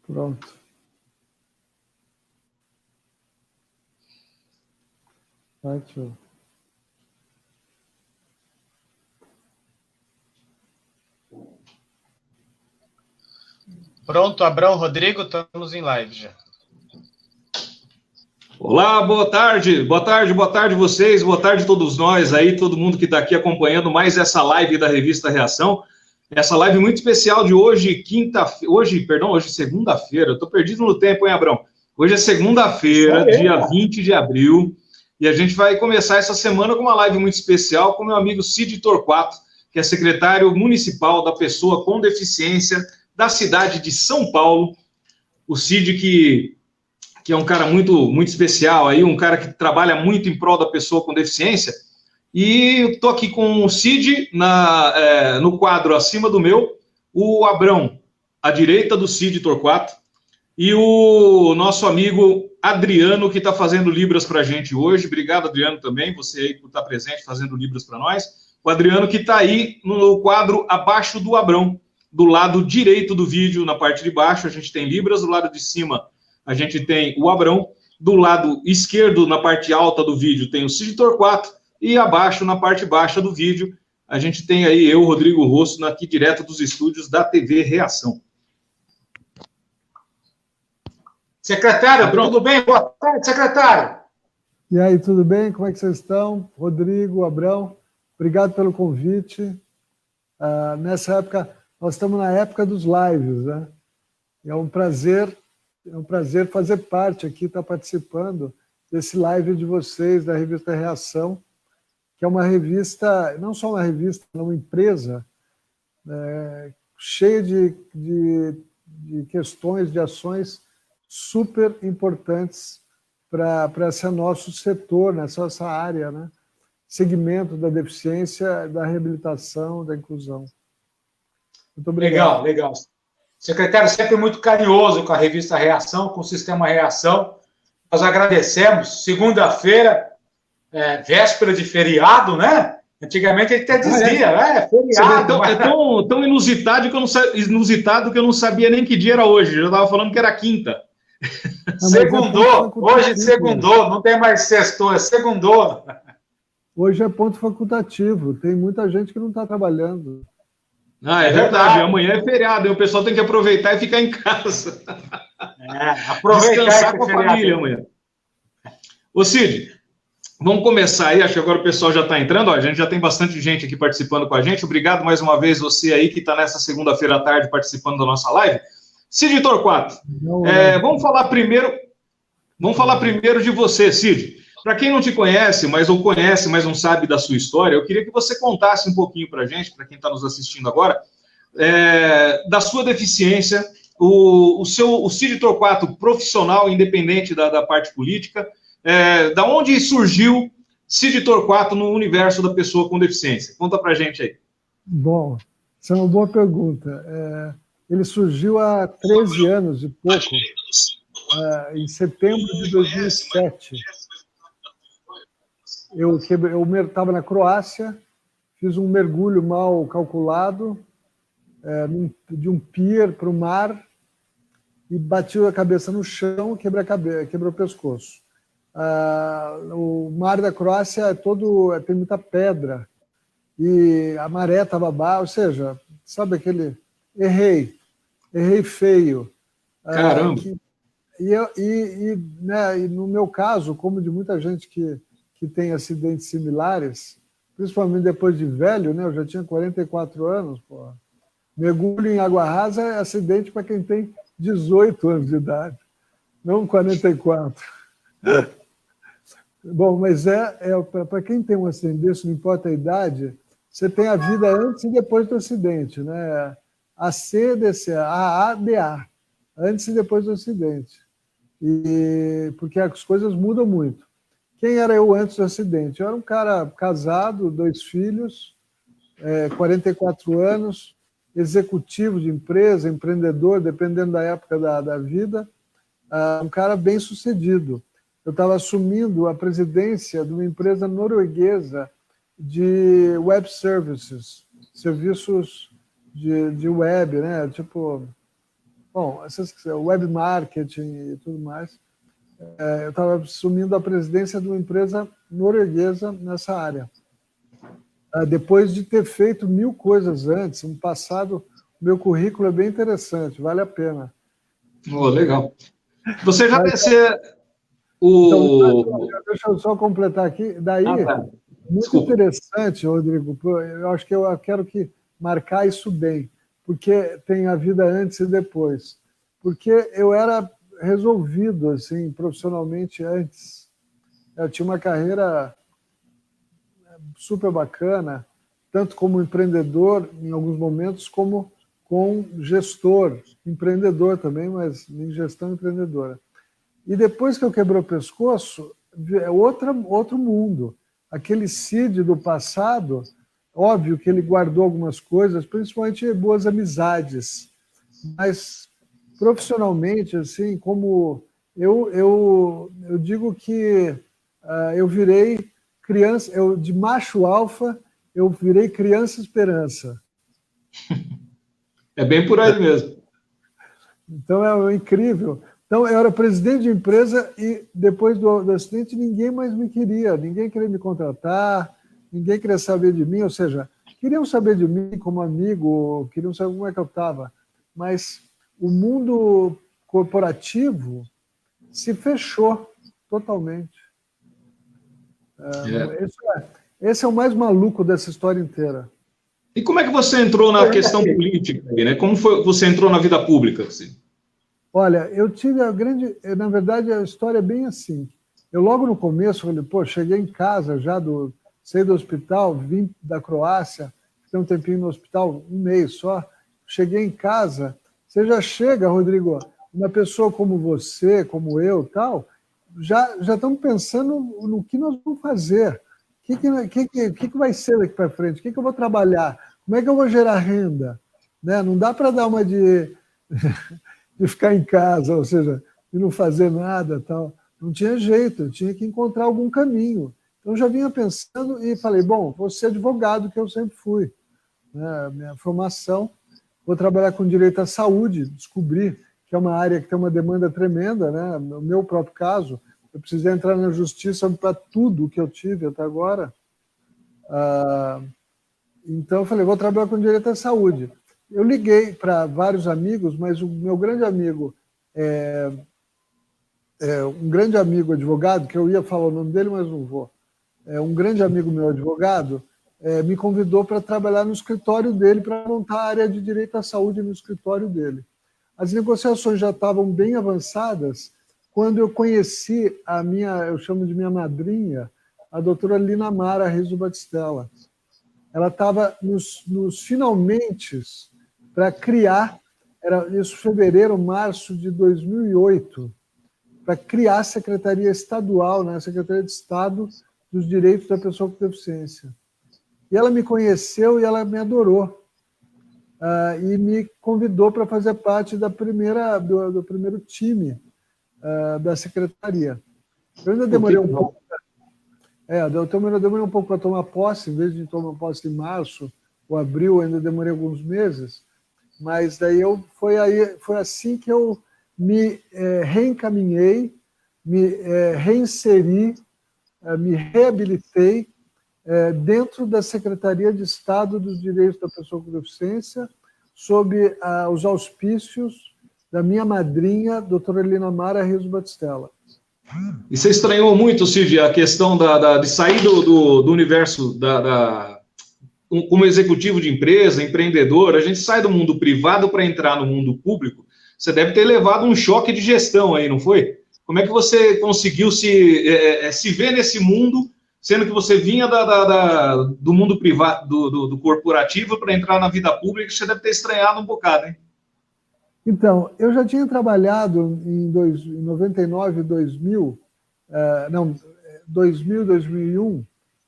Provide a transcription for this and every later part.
Pronto. Ótimo. Pronto, Abrão, Rodrigo, estamos em live já. Olá, boa tarde vocês, boa tarde todos nós aí, todo mundo que está aqui acompanhando mais essa live da Revista Reação, essa live muito especial de hoje, hoje segunda-feira, eu estou perdido no tempo, hein, Abrão? Hoje é segunda-feira, dia 20 de abril, e a gente vai começar essa semana com uma live muito especial com meu amigo Cid Torquato, que é secretário municipal da pessoa com deficiência da cidade de São Paulo. O Cid que é um cara muito, muito especial, aí, um cara que trabalha muito em prol da pessoa com deficiência, e estou aqui com o Cid no quadro acima do meu, o Abrão à direita do Cid Torquato, e o nosso amigo Adriano, que está fazendo Libras para a gente hoje. Obrigado, Adriano, também, você aí por estar presente fazendo Libras para nós. O Adriano que está aí no quadro abaixo do Abrão, do lado direito do vídeo, na parte de baixo, a gente tem Libras, do lado de cima a gente tem o Abrão, do lado esquerdo, na parte alta do vídeo, tem o Cid Torquato, e abaixo, na parte baixa do vídeo, a gente tem aí eu, Rodrigo Rosso, aqui direto dos estúdios da TV Reação. Secretário, tudo bem? Boa tarde, secretário. E aí, tudo bem? Como é que vocês estão? Rodrigo, Abrão, obrigado pelo convite. Nessa época, nós estamos na época dos lives, né? É um prazer fazer parte aqui, estar participando desse live de vocês, da Revista Reação, que é uma revista, não só uma revista, é uma empresa cheia de questões, de ações super importantes para esse nosso setor, nessa área, né? Segmento da deficiência, da reabilitação, da inclusão. Muito obrigado. Legal. Secretário, sempre muito carinhoso com a Revista Reação, com o Sistema Reação. Nós agradecemos. Segunda-feira, véspera de feriado, né? Antigamente ele até dizia, feriado. É tão inusitado que eu não sabia nem que dia era hoje. Eu já estava falando que era quinta. Segundou. Hoje segundou. Não tem mais sextou, é segundou. Hoje é ponto facultativo. Tem muita gente que não está trabalhando. É verdade. Amanhã é feriado, e o pessoal tem que aproveitar e ficar em casa. Aproveitar descansar com a família amanhã. Ô Cid, vamos começar aí, acho que agora o pessoal já está entrando, a gente já tem bastante gente aqui participando com a gente. Obrigado mais uma vez você aí que está nessa segunda-feira à tarde participando da nossa live. Cid Torquato, vamos falar primeiro de você, Cid. Para quem não te conhece, mas não sabe da sua história, eu queria que você contasse um pouquinho para a gente, para quem está nos assistindo agora, da sua deficiência, o Cid Torquato profissional, independente da parte política, da onde surgiu Cid Torquato no universo da pessoa com deficiência? Conta para a gente aí. Bom, essa é uma boa pergunta. Ele surgiu há 13 anos e pouco, em setembro de 2007. Eu estava na Croácia, fiz um mergulho mal calculado de um pier para o mar e bati a cabeça no chão e quebrou o pescoço. O mar da Croácia tem muita pedra e a maré estava baixa, ou seja, sabe aquele... Errei feio. Caramba! E no meu caso, como de muita gente que tem acidentes similares, principalmente depois de velho, né? Eu já tinha 44 anos, pô. Mergulho em água rasa é acidente para quem tem 18 anos de idade, não 44. Bom, mas para quem tem um acidente desse, não importa a idade, você tem a vida antes e depois do acidente, né? ACDC, AADA, antes e depois do acidente. Porque as coisas mudam muito. Quem era eu antes do acidente? Eu era um cara casado, 2 filhos, 44 anos, executivo de empresa, empreendedor, dependendo da época da vida, um cara bem sucedido. Eu estava assumindo a presidência de uma empresa norueguesa de web services, serviços de web, né? Tipo bom, web marketing e tudo mais. Eu estava assumindo a presidência de uma empresa norueguesa nessa área. Depois de ter feito 1000 coisas antes, no passado, meu currículo é bem interessante, vale a pena. Oh, legal. Você já Mas, o... então, deixa eu só completar aqui. Daí, tá. muito Desculpa. interessante, Rodrigo, eu acho que eu quero marcar isso bem, porque tem a vida antes e depois. Porque eu era resolvido, assim, profissionalmente antes. Eu tinha uma carreira super bacana, tanto como empreendedor, em alguns momentos, como com gestor, empreendedor também, mas em gestão empreendedora. E depois que eu quebrei o pescoço, é outro mundo. Aquele Cid do passado, óbvio que ele guardou algumas coisas, principalmente boas amizades, mas profissionalmente, assim, como eu digo que eu virei criança, de macho alfa, eu virei criança esperança. É bem por aí mesmo. Então é incrível. Então eu era presidente de empresa e depois do acidente ninguém mais me queria, ninguém queria me contratar, ninguém queria saber de mim, ou seja, queriam saber de mim como amigo, queriam saber como é que eu estava, mas o mundo corporativo se fechou totalmente. Esse é o mais maluco dessa história inteira. E como é que você entrou na questão política, né? Como foi que você entrou na vida pública? Assim? Olha, eu tive na verdade, a história é bem assim. Eu logo no começo falei, pô, cheguei em casa já, saí do hospital, vim da Croácia, fiquei um tempinho no hospital, 1 mês só, cheguei em casa, você já chega, Rodrigo, uma pessoa como você, como eu, tal, já estamos pensando no que nós vamos fazer. O que vai ser daqui para frente? O que eu vou trabalhar? Como é que eu vou gerar renda? Né? Não dá para dar uma de ficar em casa, ou seja, de não fazer nada. Tal. Não tinha jeito, eu tinha que encontrar algum caminho. Então, eu já vinha pensando e falei, bom, vou ser advogado, que eu sempre fui. Né? Minha formação, vou trabalhar com direito à saúde, descobri que é uma área que tem uma demanda tremenda, né? No meu próprio caso, eu precisei entrar na justiça para tudo que eu tive até agora. Então, eu falei, vou trabalhar com direito à saúde. Eu liguei para vários amigos, mas o meu grande amigo, um grande amigo advogado, que eu ia falar o nome dele, mas não vou, um grande amigo meu advogado, me convidou para trabalhar no escritório dele, para montar a área de direito à saúde no escritório dele. As negociações já estavam bem avançadas quando eu conheci eu chamo de minha madrinha, a doutora Lina Mara Rizzo Batistella. Ela estava nos finalmente para criar, era isso fevereiro, março de 2008, para criar a Secretaria Estadual, né, a Secretaria de Estado dos Direitos da Pessoa com Deficiência. E ela me conheceu e ela me adorou. E me convidou para fazer parte do primeiro time da secretaria. Eu ainda demorei um pouco. Eu demorei um pouco para tomar posse, em vez de tomar posse em março ou abril, ainda demorei alguns meses. Mas daí foi assim que eu me reencaminhei, me reinseri, me reabilitei dentro da Secretaria de Estado dos Direitos da Pessoa com Deficiência, sob os auspícios da minha madrinha, doutora Lina Mara Rizzo Batistella. E você estranhou muito, Cid, a questão de sair do universo como executivo de empresa, empreendedor, a gente sai do mundo privado para entrar no mundo público. Você deve ter levado um choque de gestão aí, não foi? Como é que você conseguiu se ver nesse mundo, sendo que você vinha do mundo privado, do corporativo, para entrar na vida pública? Você deve ter estranhado um bocado, hein? Então, eu já tinha trabalhado em 99, 2000, 2000, 2001,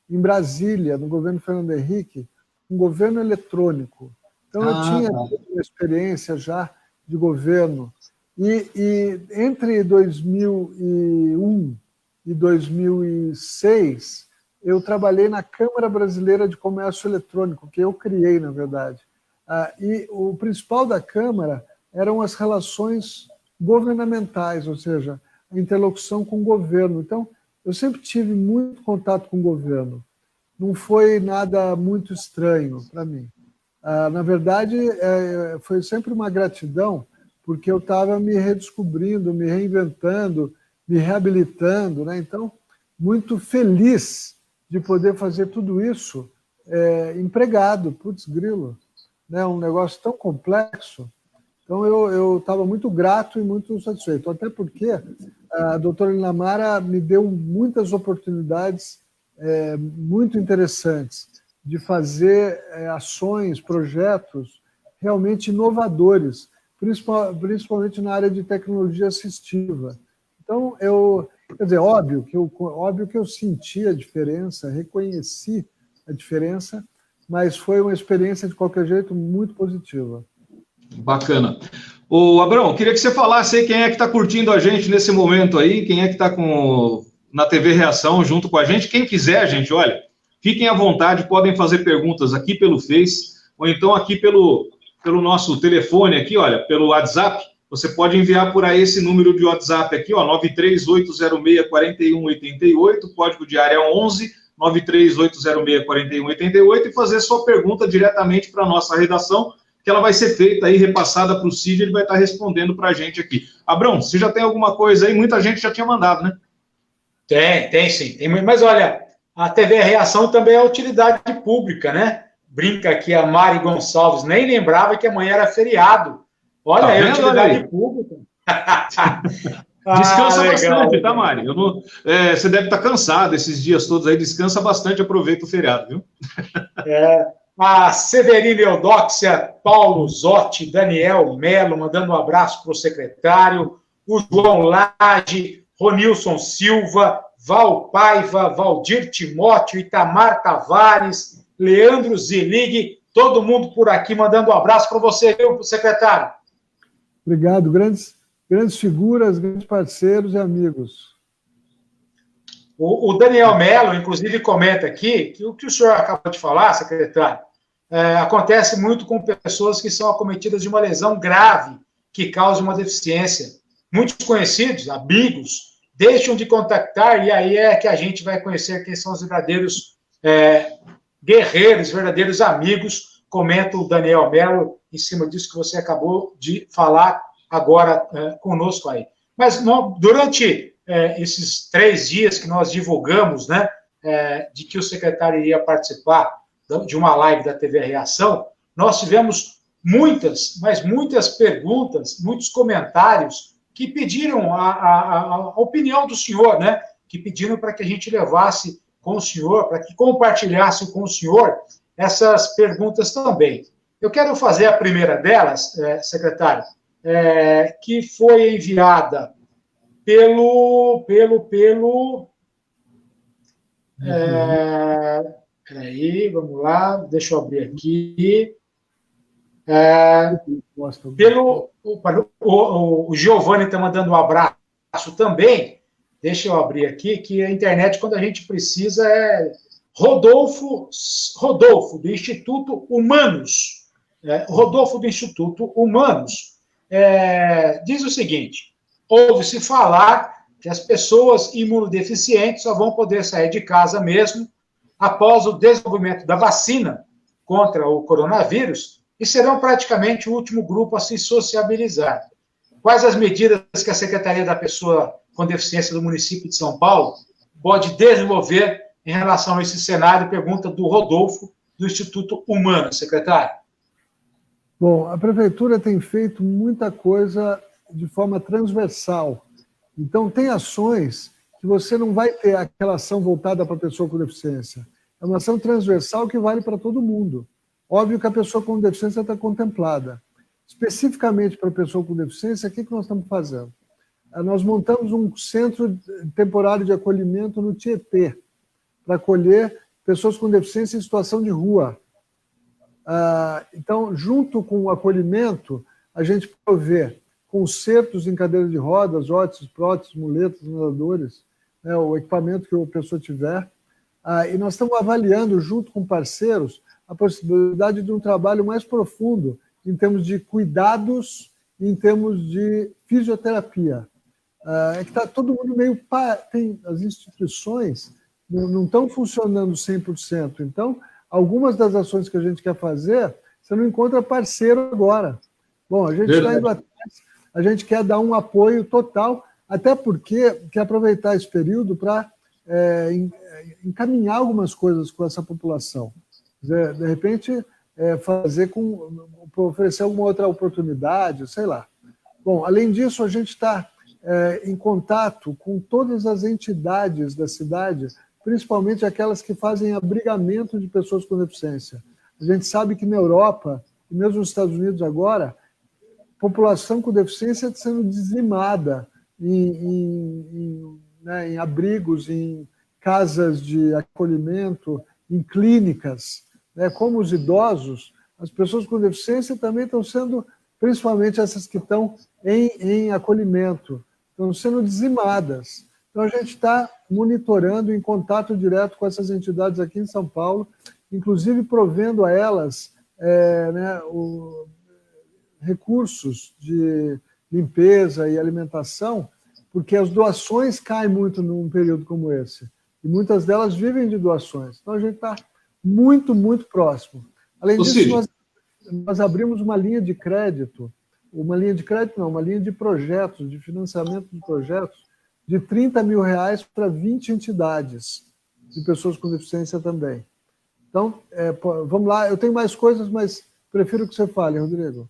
em Brasília, no governo Fernando Henrique, um governo eletrônico. Então, eu tinha uma experiência já de governo. E entre 2001 e 2006, eu trabalhei na Câmara Brasileira de Comércio Eletrônico, que eu criei, na verdade. E o principal da Câmara eram as relações governamentais, ou seja, a interlocução com o governo. Então, eu sempre tive muito contato com o governo. Não foi nada muito estranho para mim. Na verdade, foi sempre uma gratidão, porque eu estava me redescobrindo, me reinventando, me reabilitando, né? Então, muito feliz de poder fazer tudo isso empregado, putz, grilo, né? Um negócio tão complexo. Então, eu estava muito grato e muito satisfeito, até porque a doutora Linamara me deu muitas oportunidades muito interessantes de fazer ações, projetos realmente inovadores, principalmente na área de tecnologia assistiva. Então, quer dizer, óbvio que eu senti a diferença, reconheci a diferença, mas foi uma experiência, de qualquer jeito, muito positiva. Bacana. Ô, Abrão, queria que você falasse aí quem é que está curtindo a gente nesse momento aí, quem é que está na TV Reação junto com a gente. Quem quiser, gente, olha, fiquem à vontade, podem fazer perguntas aqui pelo Face, ou então aqui pelo nosso telefone aqui, olha, pelo WhatsApp. Você pode enviar por aí esse número de WhatsApp aqui, ó, 93806-4188, código de área 11, 93806-4188, e fazer sua pergunta diretamente para a nossa redação, que ela vai ser feita aí, repassada para o Cid, ele vai estar respondendo para a gente aqui. Abrão, você já tem alguma coisa aí? Muita gente já tinha mandado, né? Tem sim. Mas olha, a TV Reação também é utilidade pública, né? Brinca aqui a Mari Gonçalves, nem lembrava que amanhã era feriado. Olha, tá vendo, utilidade pública. Descansa bastante, tá, Mari? Você deve estar cansado esses dias todos aí, descansa bastante, aproveita o feriado, viu? A Severina Eudóxia, Paulo Zotti, Daniel Melo, mandando um abraço para o secretário, o João Lage, Ronilson Silva, Val Paiva, Valdir Timóteo, Itamar Tavares, Leandro Zilig, todo mundo por aqui mandando um abraço para você, viu, secretário? Obrigado, grandes figuras, grandes parceiros e amigos. O Daniel Melo, inclusive, comenta aqui que o que o senhor acabou de falar, secretário, acontece muito com pessoas que são acometidas de uma lesão grave que causa uma deficiência. Muitos conhecidos, amigos, deixam de contactar e aí é que a gente vai conhecer quem são os verdadeiros guerreiros, verdadeiros amigos, comenta o Daniel Melo em cima disso que você acabou de falar agora conosco aí. Mas durante esses 3 dias que nós divulgamos, né, de que o secretário iria participar de uma live da TV Reação, nós tivemos muitas perguntas, muitos comentários que pediram a opinião do senhor, né, que pediram para que a gente levasse com o senhor, para que compartilhasse com o senhor essas perguntas também. Eu quero fazer a primeira delas, secretário, que foi enviada peraí, vamos lá, deixa eu abrir aqui. O Giovanni está mandando um abraço também. Deixa eu abrir aqui, que a internet, quando a gente precisa, Rodolfo, do Instituto Humanos. Rodolfo, do Instituto Humanos. Diz o seguinte: ouve-se falar que as pessoas imunodeficientes só vão poder sair de casa mesmo após o desenvolvimento da vacina contra o coronavírus e serão praticamente o último grupo a se sociabilizar. Quais as medidas que a Secretaria da Pessoa com Deficiência do município de São Paulo pode desenvolver em relação a esse cenário? Pergunta do Rodolfo, do Instituto Humano, secretário. Bom, a Prefeitura tem feito muita coisa de forma transversal. Então, tem ações que você não vai ter aquela ação voltada para a pessoa com deficiência. É uma ação transversal que vale para todo mundo. Óbvio que a pessoa com deficiência está contemplada. Especificamente para a pessoa com deficiência, o que nós estamos fazendo? Nós montamos um centro temporário de acolhimento no Tietê, para acolher pessoas com deficiência em situação de rua. Então, junto com o acolhimento, a gente provê consertos em cadeira de rodas, óteses, próteses, muletas, nadadores, né, o equipamento que a pessoa tiver. E nós estamos avaliando, junto com parceiros, a possibilidade de um trabalho mais profundo em termos de cuidados em termos de fisioterapia. É que está todo mundo meio... as instituições não estão funcionando 100%. Então, algumas das ações que a gente quer fazer, você não encontra parceiro agora. Bom, a gente está indo atrás, a gente quer dar um apoio total, até porque quer aproveitar esse período para encaminhar algumas coisas com essa população. De repente, oferecer alguma outra oportunidade, sei lá. Bom, além disso, a gente está em contato com todas as entidades da cidade, principalmente aquelas que fazem abrigamento de pessoas com deficiência. A gente sabe que na Europa, e mesmo nos Estados Unidos agora, a população com deficiência está sendo dizimada em abrigos, em casas de acolhimento, em clínicas. Como os idosos, as pessoas com deficiência também estão sendo, principalmente essas que estão em acolhimento, estão sendo dizimadas. Então, a gente está monitorando, em contato direto com essas entidades aqui em São Paulo, inclusive provendo a elas recursos de limpeza e alimentação, porque as doações caem muito num período como esse. E muitas delas vivem de doações. Então, a gente está muito, muito próximo. Além disso, nós abrimos uma linha de crédito, uma linha de projetos, de financiamento de projetos, de R$30 mil para 20 entidades de pessoas com deficiência também. Então, vamos lá. Eu tenho mais coisas, mas prefiro que você fale, Rodrigo.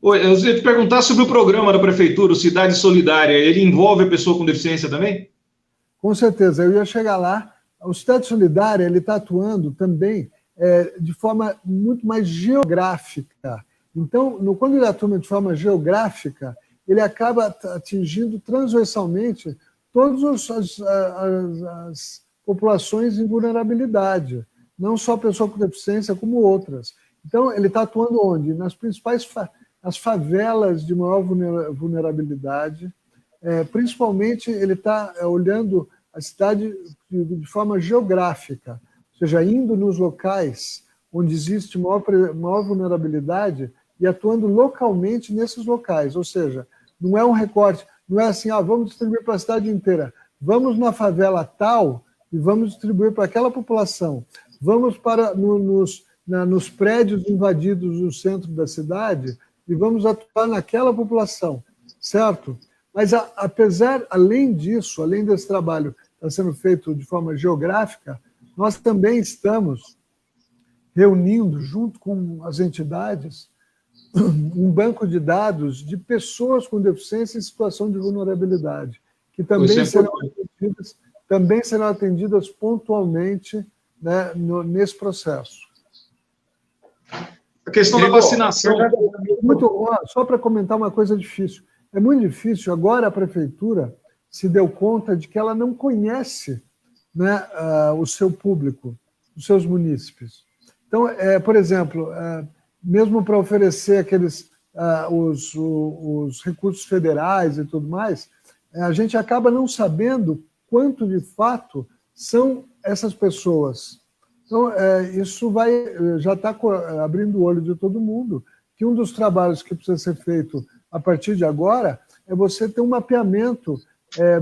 Oi, eu ia te perguntar sobre o programa da Prefeitura, o Cidade Solidária. Ele envolve a pessoa com deficiência também? Com certeza, eu ia chegar lá. O Cidade Solidária está atuando também de forma muito mais geográfica. Então, quando ele atua de forma geográfica, ele acaba atingindo transversalmente todas as populações em vulnerabilidade, não só pessoa com deficiência, como outras. Então, ele está atuando onde? Nas principais as favelas de maior vulnerabilidade. Principalmente, ele está olhando a cidade de forma geográfica, ou seja, indo nos locais onde existe maior vulnerabilidade e atuando localmente nesses locais. Ou seja, não é um recorte, não é assim, vamos distribuir para a cidade inteira. Vamos na favela tal e vamos distribuir para aquela população. Vamos nos prédios invadidos no centro da cidade e vamos atuar naquela população, certo? Mas, além disso, além desse trabalho que está sendo feito de forma geográfica, nós também estamos reunindo, junto com as entidades, um banco de dados de pessoas com deficiência em situação de vulnerabilidade, que também serão atendidas pontualmente, né, nesse processo. A questão da vacinação... Só para comentar uma coisa difícil. É muito difícil. Agora a Prefeitura se deu conta de que ela não conhece, né, o seu público, os seus munícipes. Então, por exemplo, mesmo para oferecer os recursos federais e tudo mais, a gente acaba não sabendo quanto de fato são essas pessoas. Então, isso já está abrindo o olho de todo mundo, que um dos trabalhos que precisa ser feito a partir de agora é você ter um mapeamento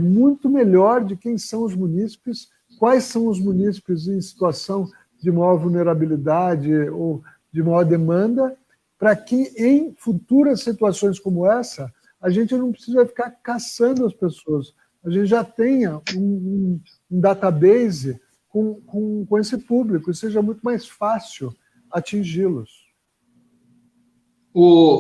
muito melhor de quem são os munícipes, quais são os munícipes em situação de maior vulnerabilidade ou de maior demanda, para que em futuras situações como essa, a gente não precisa ficar caçando as pessoas, a gente já tenha um database com esse público e seja muito mais fácil atingi-los.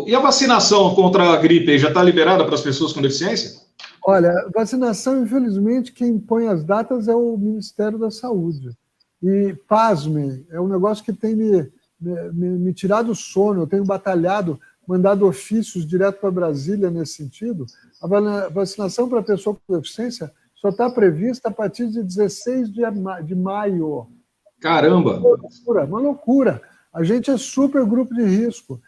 E a vacinação contra a gripe já está liberada para as pessoas com deficiência? Olha, vacinação, infelizmente, quem põe as datas é o Ministério da Saúde. E, pasmem, é um negócio que tem me tirado o sono, eu tenho batalhado, mandado ofícios direto para Brasília nesse sentido. A vacinação para pessoa com deficiência só está prevista a partir de 16 de maio. Caramba! Uma loucura. A gente é super grupo de risco.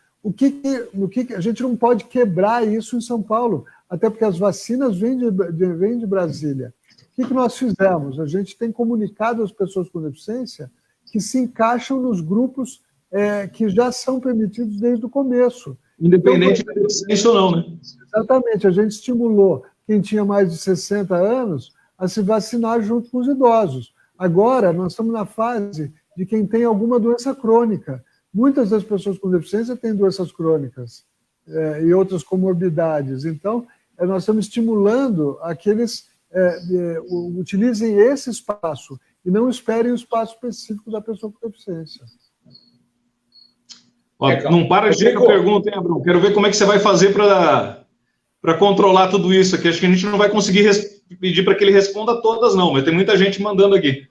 A gente não pode quebrar isso em São Paulo, até porque as vacinas vêm de Brasília. O que nós fizemos? A gente tem comunicado às pessoas com deficiência que se encaixam nos grupos que já são permitidos desde o começo. Independente da deficiência ou não, né? Exatamente, a gente estimulou quem tinha mais de 60 anos a se vacinar junto com os idosos. Agora, nós estamos na fase de quem tem alguma doença crônica. Muitas das pessoas com deficiência têm doenças crônicas e outras comorbidades. Então, nós estamos estimulando a que eles utilizem esse espaço e não esperem o espaço específico da pessoa com deficiência. Ó, não para de chegar a pergunta, hein, Abrão? Quero ver como é que você vai fazer para controlar tudo isso aqui. Acho que a gente não vai conseguir pedir para que ele responda todas, não, mas tem muita gente mandando aqui.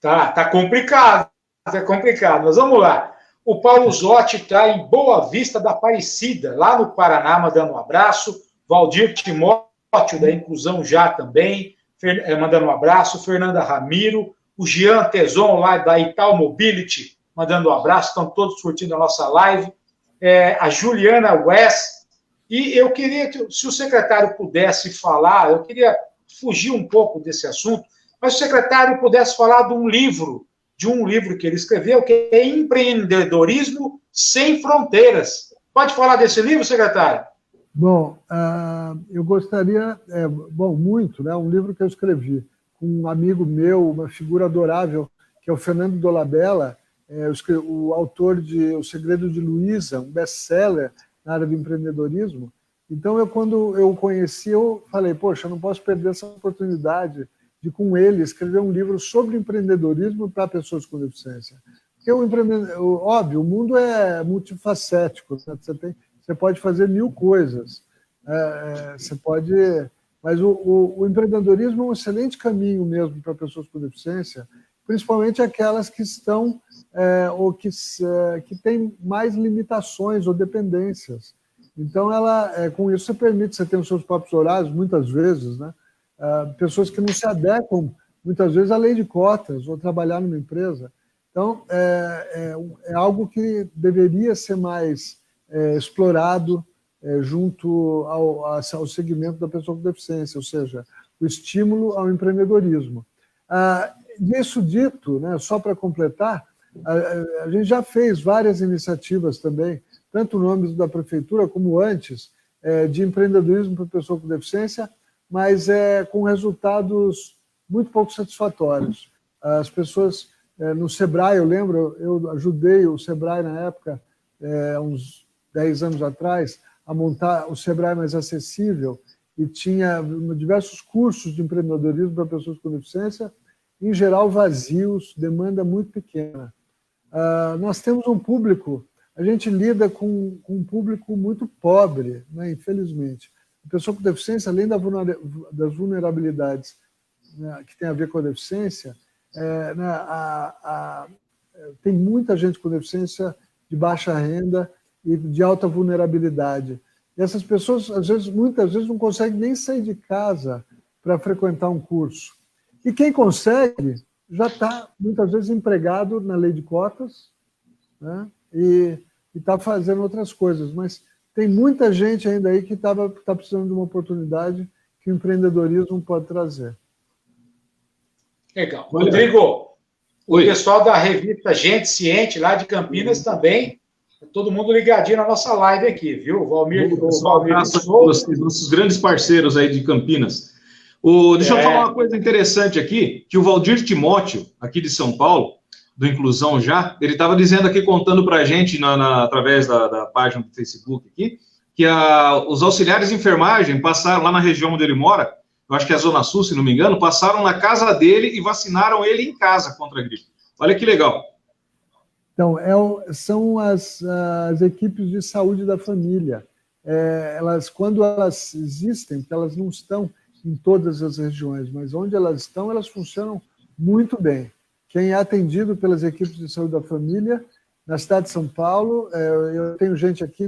Tá complicado, mas vamos lá. O Paulo Zotti está em Boa Vista da Aparecida, lá no Paraná, mandando um abraço. Valdir Timóteo, da Inclusão Já também, mandando um abraço. Fernanda Ramiro, o Jean Teson, lá da Ital Mobility, mandando um abraço. Estão todos curtindo a nossa live. A Juliana West. E eu queria que, se o secretário pudesse falar, eu queria fugir um pouco desse assunto, mas se o secretário pudesse falar de um livro que ele escreveu, que é Empreendedorismo Sem Fronteiras. Pode falar desse livro, secretário? Bom, eu gostaria, muito, né? Um livro que eu escrevi com um amigo meu, uma figura adorável, que é o Fernando Dolabella, o autor de O Segredo de Luísa, um best-seller na área do empreendedorismo. Então, quando eu o conheci, eu falei, poxa, eu não posso perder essa oportunidade de, com ele, escrever um livro sobre empreendedorismo para pessoas com deficiência. Porque óbvio, o mundo é multifacético, né? Você pode fazer 1000 coisas. Mas o empreendedorismo é um excelente caminho mesmo para pessoas com deficiência, principalmente aquelas que estão ou que têm mais limitações ou dependências. Então, com isso, você permite você ter os seus próprios horários, muitas vezes, né? Pessoas que não se adequam, muitas vezes, à lei de cotas ou trabalhar numa empresa. Então, é algo que deveria ser mais explorado junto ao segmento da pessoa com deficiência, ou seja, o estímulo ao empreendedorismo. Isso dito, né, só para completar, a gente já fez várias iniciativas também, tanto no âmbito da prefeitura como antes, de empreendedorismo para pessoa com deficiência, mas com resultados muito pouco satisfatórios. As pessoas, no Sebrae, eu lembro, eu ajudei o Sebrae na época, uns 10 anos atrás, a montar o Sebrae mais acessível, e tinha diversos cursos de empreendedorismo para pessoas com deficiência, em geral vazios, demanda muito pequena. Nós temos um público, a gente lida com um público muito pobre, né, infelizmente. A pessoa com deficiência, além das vulnerabilidades, né, que tem a ver com a deficiência, tem muita gente com deficiência de baixa renda e de alta vulnerabilidade. E essas pessoas, muitas vezes, não conseguem nem sair de casa para frequentar um curso. E quem consegue já está, muitas vezes, empregado na lei de cotas, né? E está fazendo outras coisas. Mas tem muita gente ainda aí que está precisando de uma oportunidade que o empreendedorismo pode trazer. Legal. Rodrigo, o pessoal da revista Gente Ciente, lá de Campinas, também, todo mundo ligadinho na nossa live aqui, viu? Valmir, nossos grandes parceiros aí de Campinas. Deixa eu falar uma coisa interessante aqui, que o Valdir Timóteo, aqui de São Paulo, do Inclusão Já, ele estava dizendo aqui, contando para a gente, através da página do Facebook aqui, que os auxiliares de enfermagem passaram lá na região onde ele mora, eu acho que é a Zona Sul, se não me engano, passaram na casa dele e vacinaram ele em casa contra a gripe. Olha que legal. Então, são as equipes de saúde da família. Quando elas existem, porque elas não estão em todas as regiões, mas onde elas estão, elas funcionam muito bem. Quem é atendido pelas equipes de saúde da família, na cidade de São Paulo, eu tenho gente aqui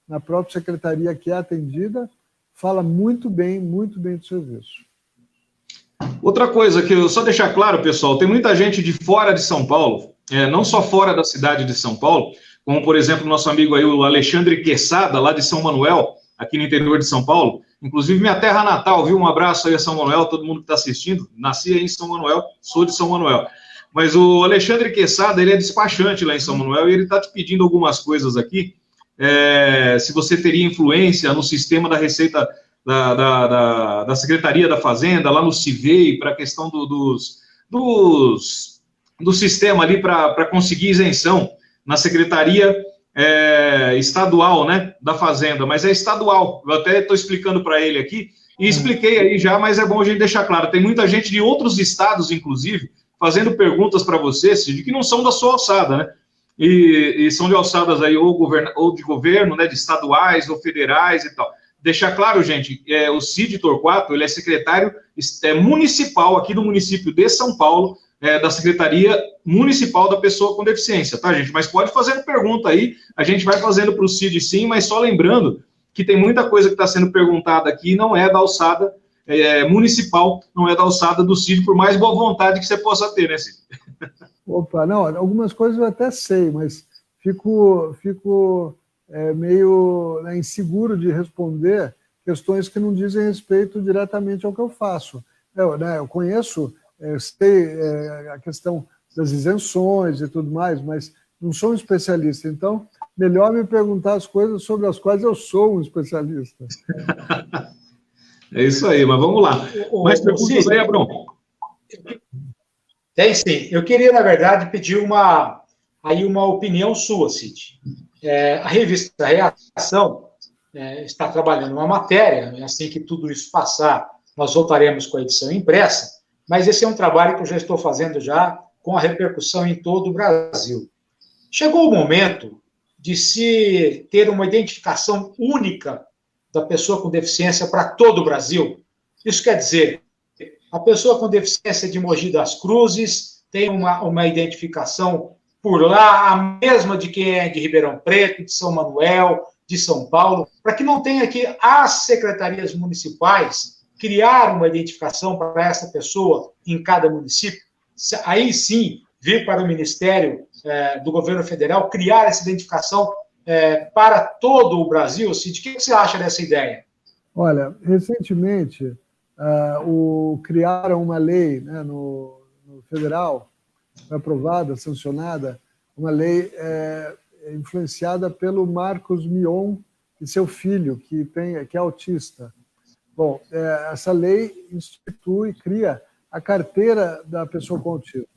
na própria secretaria que é atendida, fala muito bem do serviço. Outra coisa que eu só deixar claro, pessoal, tem muita gente de fora de São Paulo, não só fora da cidade de São Paulo, como, por exemplo, nosso amigo aí, o Alexandre Quesada, lá de São Manuel, aqui no interior de São Paulo, inclusive minha terra natal, viu? Um abraço aí a São Manuel, todo mundo que está assistindo, nasci aí em São Manuel, sou de São Manuel. Mas o Alexandre Quesada, ele é despachante lá em São Manuel e ele está te pedindo algumas coisas aqui. Se você teria influência no sistema da Receita, da Secretaria da Fazenda, lá no CIVEI, para a questão do sistema ali para conseguir isenção na Secretaria Estadual, né, da Fazenda, mas é estadual. Eu até estou explicando para ele aqui, e expliquei aí já, mas é bom a gente deixar claro. Tem muita gente de outros estados, inclusive, fazendo perguntas para você, Cid, que não são da sua alçada, né? E são de alçadas aí ou de governo, né, de estaduais ou federais e tal. Deixar claro, gente, o Cid Torquato, ele é secretário municipal aqui do município de São Paulo, da Secretaria Municipal da Pessoa com Deficiência, tá, gente? Mas pode fazer pergunta aí, a gente vai fazendo para o Cid sim, mas só lembrando que tem muita coisa que está sendo perguntada aqui, não é da alçada municipal, não é da alçada do Cid, por mais boa vontade que você possa ter, né, Cid? Opa, não, algumas coisas eu até sei, mas fico meio inseguro de responder questões que não dizem respeito diretamente ao que eu faço. Eu conheço, sei a questão das isenções e tudo mais, mas não sou um especialista, então melhor me perguntar as coisas sobre as quais eu sou um especialista. É isso aí, mas vamos lá. Mais perguntas aí, Abrão? Tem sim. Eu queria, na verdade, pedir uma opinião sua, Cid. A revista Reação está trabalhando uma matéria, assim que tudo isso passar, nós voltaremos com a edição impressa, mas esse é um trabalho que eu já estou fazendo já com a repercussão em todo o Brasil. Chegou o momento de se ter uma identificação única da pessoa com deficiência para todo o Brasil. Isso quer dizer, a pessoa com deficiência de Mogi das Cruzes tem uma identificação por lá, a mesma de quem é de Ribeirão Preto, de São Manuel, de São Paulo, para que não tenha que as secretarias municipais criar uma identificação para essa pessoa em cada município. Aí sim, vir para o Ministério do Governo Federal criar essa identificação para todo o Brasil. Cid, o que você acha dessa ideia? Olha, recentemente criaram uma lei, né, no federal, foi aprovada, sancionada, uma lei influenciada pelo Marcos Mion e seu filho, que é autista. Bom, essa lei cria a carteira da pessoa com autismo.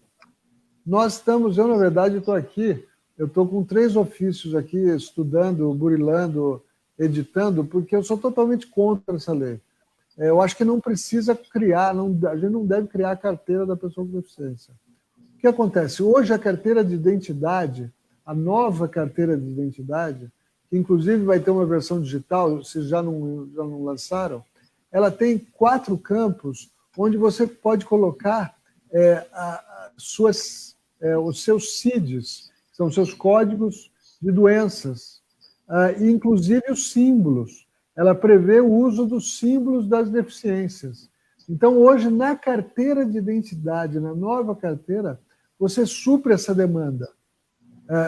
Eu, na verdade, estou aqui, eu estou com 3 ofícios aqui, estudando, burilando, editando, porque eu sou totalmente contra essa lei. Eu acho que não precisa criar, a gente não deve criar a carteira da pessoa com deficiência. O que acontece? Hoje a carteira de identidade, a nova carteira de identidade, que inclusive vai ter uma versão digital, vocês já não lançaram, ela tem 4 campos onde você pode colocar os seus CIDs, que são os seus códigos de doenças, e inclusive os símbolos. Ela prevê o uso dos símbolos das deficiências. Então, hoje, na carteira de identidade, na nova carteira, você supre essa demanda.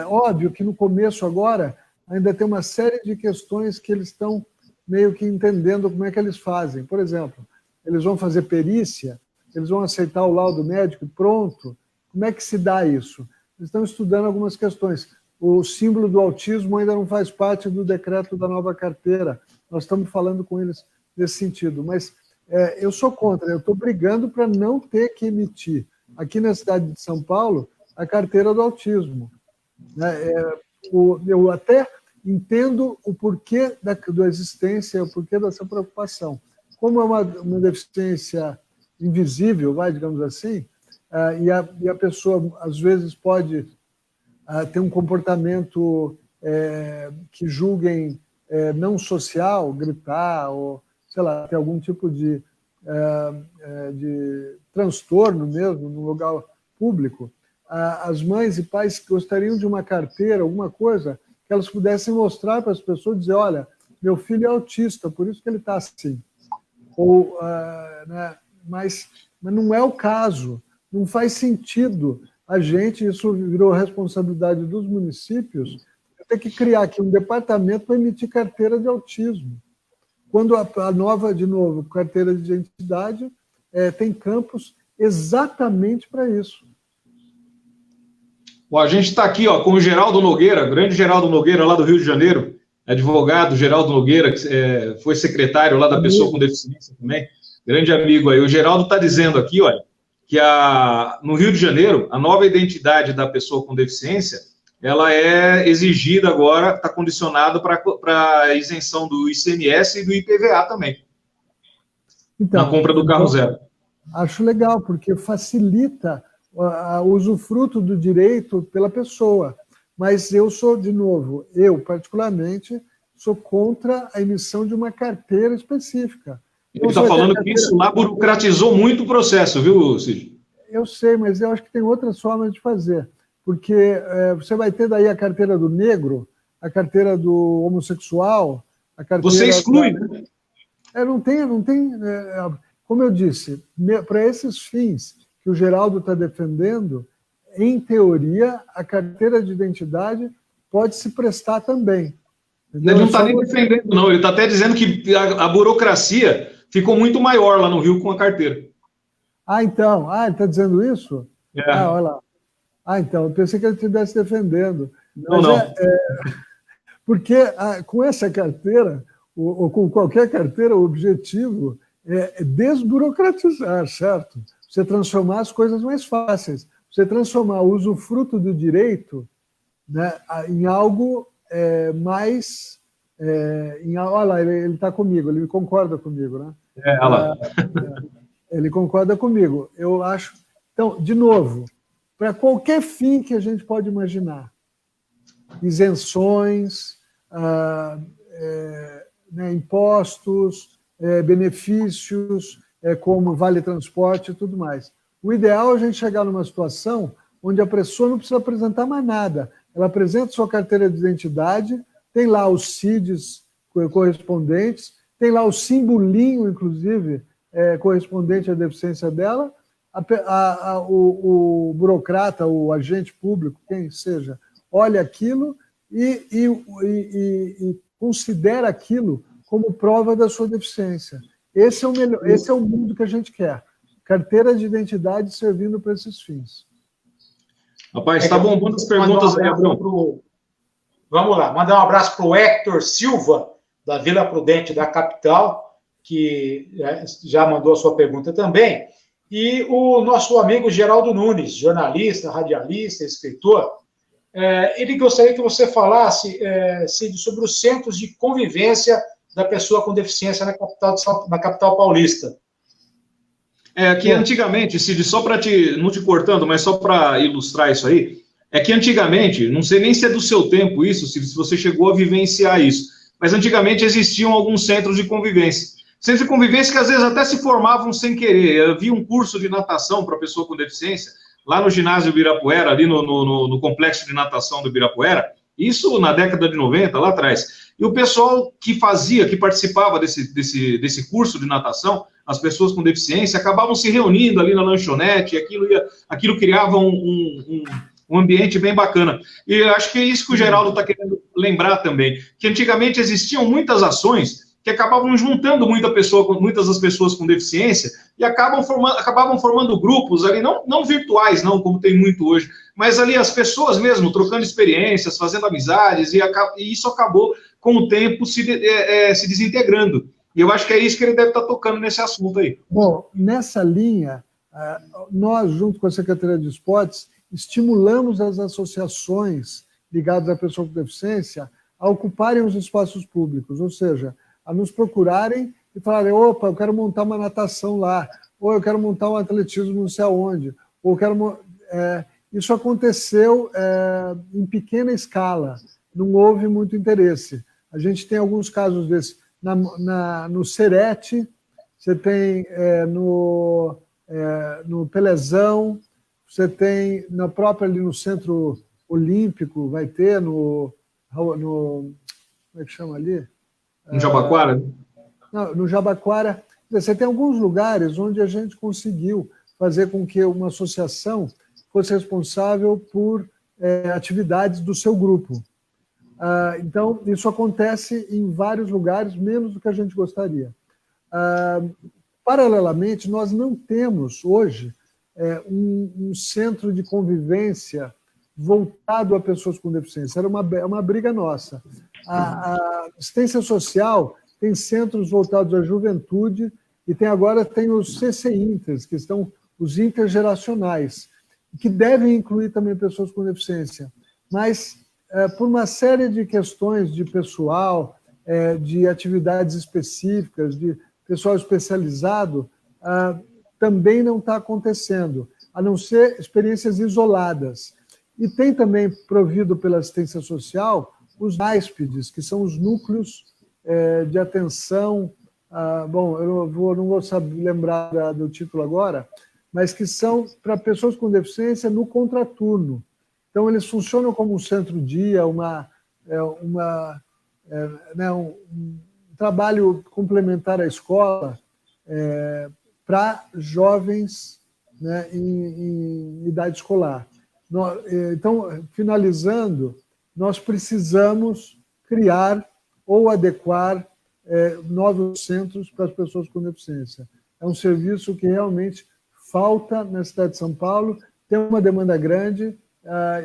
Óbvio que no começo agora ainda tem uma série de questões que eles estão meio que entendendo como é que eles fazem. Por exemplo, eles vão fazer perícia, eles vão aceitar o laudo médico, pronto. Como é que se dá isso? Eles estão estudando algumas questões. O símbolo do autismo ainda não faz parte do decreto da nova carteira. Nós estamos falando com eles nesse sentido. Mas eu sou contra, eu estou brigando para não ter que emitir, aqui na cidade de São Paulo, a carteira do autismo. Eu até entendo o porquê da existência, o porquê dessa preocupação. Como é uma deficiência invisível, digamos assim, e a pessoa, às vezes, pode ter um comportamento que julguem não social, gritar, ou, sei lá, ter algum tipo de transtorno mesmo no lugar público, as mães e pais gostariam de uma carteira, alguma coisa, que elas pudessem mostrar para as pessoas, dizer, olha, meu filho é autista, por isso que ele está assim. Mas não é o caso, não faz sentido a gente, isso virou responsabilidade dos municípios, ter que criar aqui um departamento para emitir carteira de autismo. Quando a nova, de novo, carteira de identidade tem campos exatamente para isso. Bom, a gente está aqui com o Geraldo Nogueira, grande Geraldo Nogueira, lá do Rio de Janeiro, advogado Geraldo Nogueira, que foi secretário lá da pessoa com deficiência também, grande amigo aí. O Geraldo está dizendo aqui, olha, que no Rio de Janeiro, a nova identidade da pessoa com deficiência, ela é exigida agora, está condicionada para a isenção do ICMS e do IPVA também, então, na compra do carro zero. Acho legal, porque facilita o usufruto do direito pela pessoa. Mas eu sou, de novo, eu particularmente, sou contra a emissão de uma carteira específica. Ele está falando que isso lá burocratizou muito o processo, viu, Cid? Eu sei, mas eu acho que tem outras formas de fazer. Porque você vai ter daí a carteira do negro, a carteira do homossexual, a carteira... Você exclui. Não tem... Como eu disse, para esses fins que o Geraldo está defendendo, em teoria, a carteira de identidade pode se prestar também. Entendeu? Ele não está nem defendendo, não. Ele está até dizendo que a burocracia ficou muito maior lá no Rio com a carteira. Então. Ele está dizendo isso? É. Olha lá. Então, eu pensei que ele estivesse defendendo. Não. Porque com essa carteira, ou com qualquer carteira, o objetivo é desburocratizar, certo? Você transformar as coisas mais fáceis. Você transformar o usufruto do direito, né, em algo mais... olha lá, ele está comigo, ele concorda comigo, né? Olha lá. Ele concorda comigo. Eu acho... Então, de novo, para qualquer fim que a gente pode imaginar, isenções, impostos, benefícios, como vale transporte e tudo mais. O ideal é a gente chegar numa situação onde a pessoa não precisa apresentar mais nada. Ela apresenta sua carteira de identidade, tem lá os CIDs correspondentes, tem lá o simbolinho, inclusive, correspondente à deficiência dela. O burocrata, o agente público, quem seja, olha aquilo e considera aquilo como prova da sua deficiência. Esse é o mundo que a gente quer. Carteira de identidade servindo para esses fins. Rapaz, está bombando as perguntas aí, Abrão. Vamos lá, mandar um abraço para o Hector Silva, da Vila Prudente da capital, que já mandou a sua pergunta também. E o nosso amigo Geraldo Nunes, jornalista, radialista, escritor, ele gostaria que você falasse, Cid, sobre os centros de convivência da pessoa com deficiência na capital paulista. Que antigamente, Cid, só para não te cortando, mas só para ilustrar isso aí, que antigamente, não sei nem se é do seu tempo isso, Cid, se você chegou a vivenciar isso, mas antigamente existiam alguns centros de convivência. Centros de convivência que às vezes até se formavam sem querer. Havia um curso de natação para pessoa com deficiência, lá no ginásio Ibirapuera, ali no complexo de natação do Ibirapuera, isso na década de 90, lá atrás. E o pessoal que participava desse curso de natação, as pessoas com deficiência, acabavam se reunindo ali na lanchonete, e aquilo criava um ambiente bem bacana. E eu acho que é isso que o Geraldo está querendo lembrar também, que antigamente existiam muitas ações que acabavam juntando muitas das pessoas com deficiência e acabavam formando grupos ali, não virtuais, não, como tem muito hoje, mas ali as pessoas mesmo, trocando experiências, fazendo amizades, e isso acabou, com o tempo, se desintegrando. E eu acho que é isso que ele deve estar tocando nesse assunto aí. Bom, nessa linha, nós, junto com a Secretaria de Esportes, estimulamos as associações ligadas à pessoa com deficiência a ocuparem os espaços públicos, ou seja, a nos procurarem e falarem, opa, eu quero montar uma natação lá, ou eu quero montar um atletismo não sei aonde, ou isso aconteceu em pequena escala, não houve muito interesse. A gente tem alguns casos desses. No Serete, você tem no Pelezão, você tem ali no Centro Olímpico, vai ter como é que chama ali? No Jabaquara? Não, no Jabaquara. Você tem alguns lugares onde a gente conseguiu fazer com que uma associação fosse responsável por atividades do seu grupo. Então, isso acontece em vários lugares, menos do que a gente gostaria. Paralelamente, nós não temos hoje um centro de convivência voltado a pessoas com deficiência. Era uma briga nossa. A assistência social tem centros voltados à juventude e agora tem os CC-Inters, que estão os intergeracionais, que devem incluir também pessoas com deficiência. Mas, por uma série de questões de pessoal, de atividades específicas, de pessoal especializado, também não está acontecendo, a não ser experiências isoladas. E tem também provido pela assistência social os NASPEDs, que são os núcleos de atenção, bom, eu não vou saber lembrar do título agora, mas que são para pessoas com deficiência no contraturno. Então, eles funcionam como um centro-dia, um trabalho complementar à escola para jovens, né, em idade escolar. Então, finalizando, nós precisamos criar ou adequar novos centros para as pessoas com deficiência. É um serviço que realmente falta na cidade de São Paulo, tem uma demanda grande,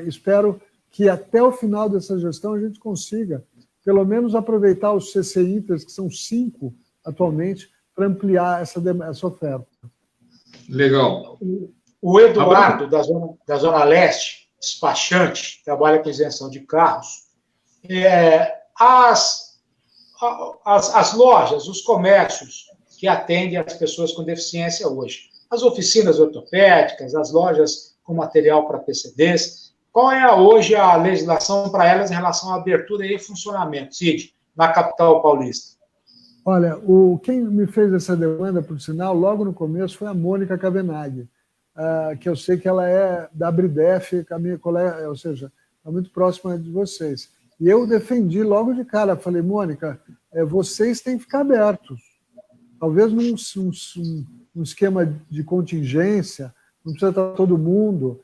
espero que até o final dessa gestão a gente consiga, pelo menos, aproveitar os CC-Inters, que são 5 atualmente, para ampliar essa oferta. Legal. O Eduardo, da Zona Leste, despachante, trabalha com isenção de carros. As lojas, os comércios que atendem as pessoas com deficiência hoje, as oficinas ortopédicas, as lojas com material para PCDs, qual é hoje a legislação para elas em relação à abertura e funcionamento, Cid, na capital paulista? Olha, quem me fez essa demanda, por sinal, logo no começo, foi a Mônica Cavenaghi, que eu sei que ela é da Abridef, a minha colega, ou seja, está muito próxima de vocês. E eu defendi logo de cara, falei, Mônica, vocês têm que ficar abertos. Talvez num esquema de contingência, não precisa estar todo mundo,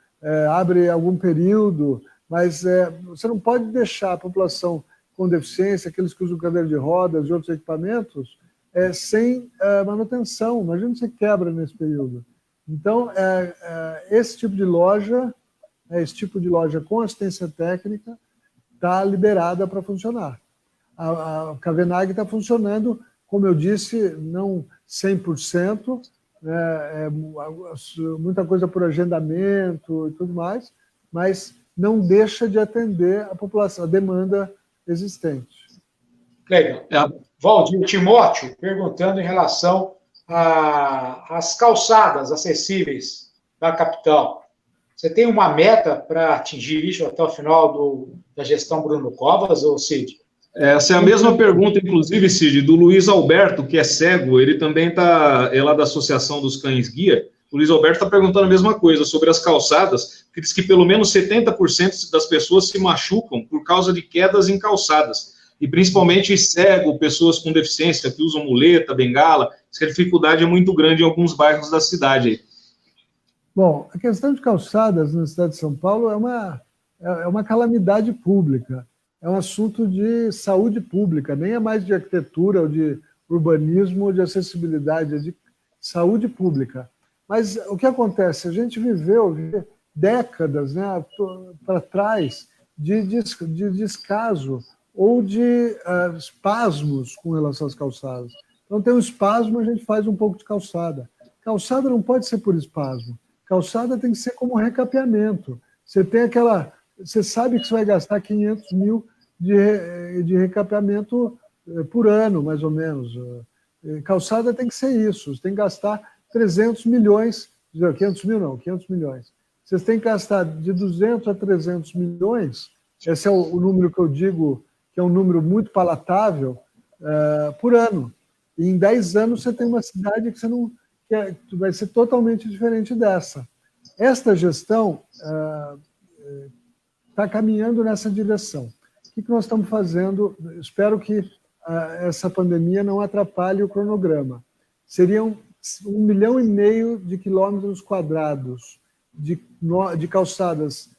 abre algum período, mas você não pode deixar a população com deficiência, aqueles que usam cadeira de rodas e outros equipamentos, sem manutenção. Imagina se quebra nesse período. Então, esse tipo de loja com assistência técnica está liberada para funcionar. A Cavenaghi está funcionando, como eu disse, não 100%, muita coisa por agendamento e tudo mais, mas não deixa de atender a população, a demanda existente. Legal. Valdir Timóteo perguntando em relação às calçadas acessíveis da capital. Você tem uma meta para atingir isso até o final da gestão Bruno Covas, ou Cid? Essa é a mesma pergunta, inclusive, Cid, do Luiz Alberto, que é cego, ele também é lá da Associação dos Cães Guia. O Luiz Alberto está perguntando a mesma coisa sobre as calçadas, que diz que pelo menos 70% das pessoas se machucam por causa de quedas em calçadas, e principalmente cego, pessoas com deficiência, que usam muleta, bengala, diz que a dificuldade é muito grande em alguns bairros da cidade. Bom, a questão de calçadas na cidade de São Paulo é uma calamidade pública. É um assunto de saúde pública, nem é mais de arquitetura, ou de urbanismo, ou de acessibilidade, é de saúde pública. Mas o que acontece? A gente viveu décadas, né, para trás de descaso ou de espasmos com relação às calçadas. Então tem um espasmo, a gente faz um pouco de calçada. Calçada não pode ser por espasmo. Calçada tem que ser como recapeamento. Você sabe que você vai gastar 500 mil de recapeamento por ano, mais ou menos. Calçada tem que ser isso. Você tem que gastar 300 milhões, 500 mil não, 500 milhões. Vocês têm que gastar de 200 a 300 milhões, esse é o número que eu digo que é um número muito palatável, por ano. E em 10 anos você tem uma cidade que vai ser totalmente diferente dessa. Esta gestão está caminhando nessa direção. O que nós estamos fazendo? Espero que essa pandemia não atrapalhe o cronograma. Seriam 1,5 milhão de quilômetros quadrados de calçadas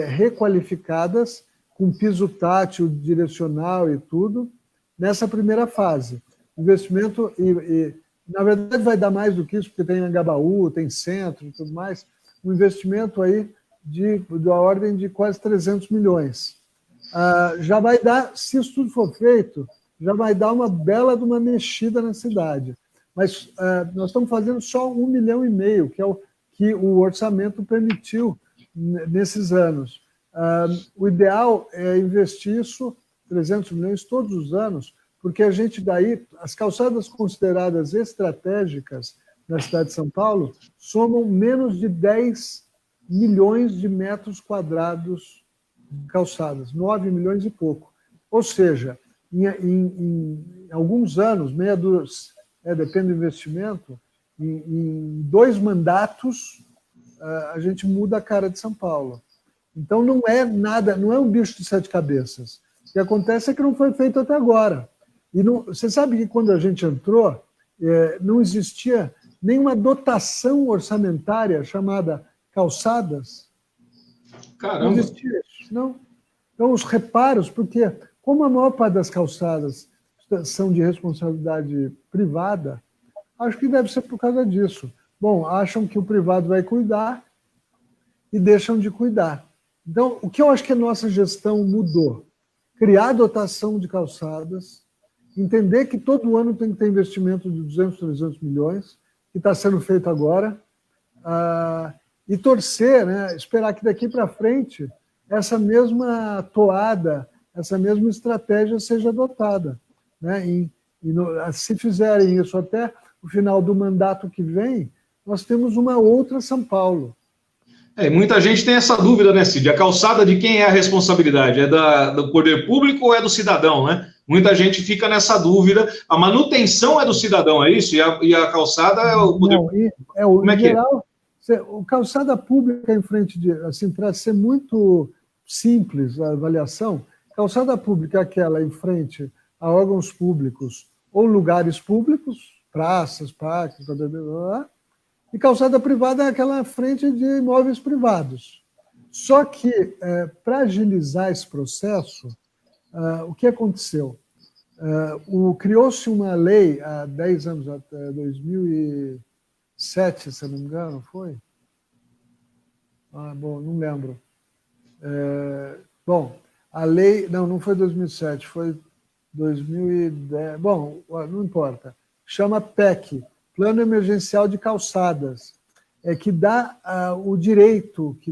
requalificadas, com piso tátil, direcional e tudo, nessa primeira fase. Investimento, na verdade vai dar mais do que isso, porque tem Angabaú, tem centro e tudo mais, um investimento aí da ordem de quase 300 milhões. Já vai dar, se isso tudo for feito, já vai dar uma bela de uma mexida na cidade. Mas nós estamos fazendo só 1,5 milhão, que é o que o orçamento permitiu nesses anos. O ideal é investir isso, 300 milhões, todos os anos, porque a gente daí, as calçadas consideradas estratégicas na cidade de São Paulo somam menos de 10 milhões de metros quadrados de calçadas, 9 milhões e pouco. Ou seja, em alguns anos, depende do investimento, em 2 mandatos, a gente muda a cara de São Paulo. Então, não é nada, não é um bicho de 7 cabeças. O que acontece é que não foi feito até agora. E você sabe que quando a gente entrou, não existia nenhuma dotação orçamentária chamada calçadas. Caramba. Não existia isso, não. Então, os reparos, porque como a maior parte das calçadas são de responsabilidade privada, acho que deve ser por causa disso. Bom, acham que o privado vai cuidar e deixam de cuidar. Então, o que eu acho que a nossa gestão mudou? Criar dotação de calçadas, entender que todo ano tem que ter investimento de 200, 300 milhões, que está sendo feito agora, e torcer, né, esperar que daqui para frente essa mesma toada, essa mesma estratégia seja adotada. Né? Se fizerem isso até o final do mandato que vem, nós temos uma outra São Paulo. Muita gente tem essa dúvida, né, Cid? A calçada de quem é a responsabilidade? É do poder público ou é do cidadão, né? Muita gente fica nessa dúvida. A manutenção é do cidadão, é isso? E a calçada é o poder público? Como é que é? O calçada pública em frente de... Assim, para ser muito simples a avaliação, calçada pública é aquela em frente a órgãos públicos ou lugares públicos, praças, parques, blá, blá, blá, e calçada privada é aquela frente de imóveis privados. Só que, para agilizar esse processo, o que aconteceu? Criou-se uma lei há 10 anos, até 2007, se não me engano, foi? Bom, não lembro. A lei... Não foi 2007, foi 2010. Bom, não importa. Chama PEC, Plano Emergencial de Calçadas, que dá o direito, que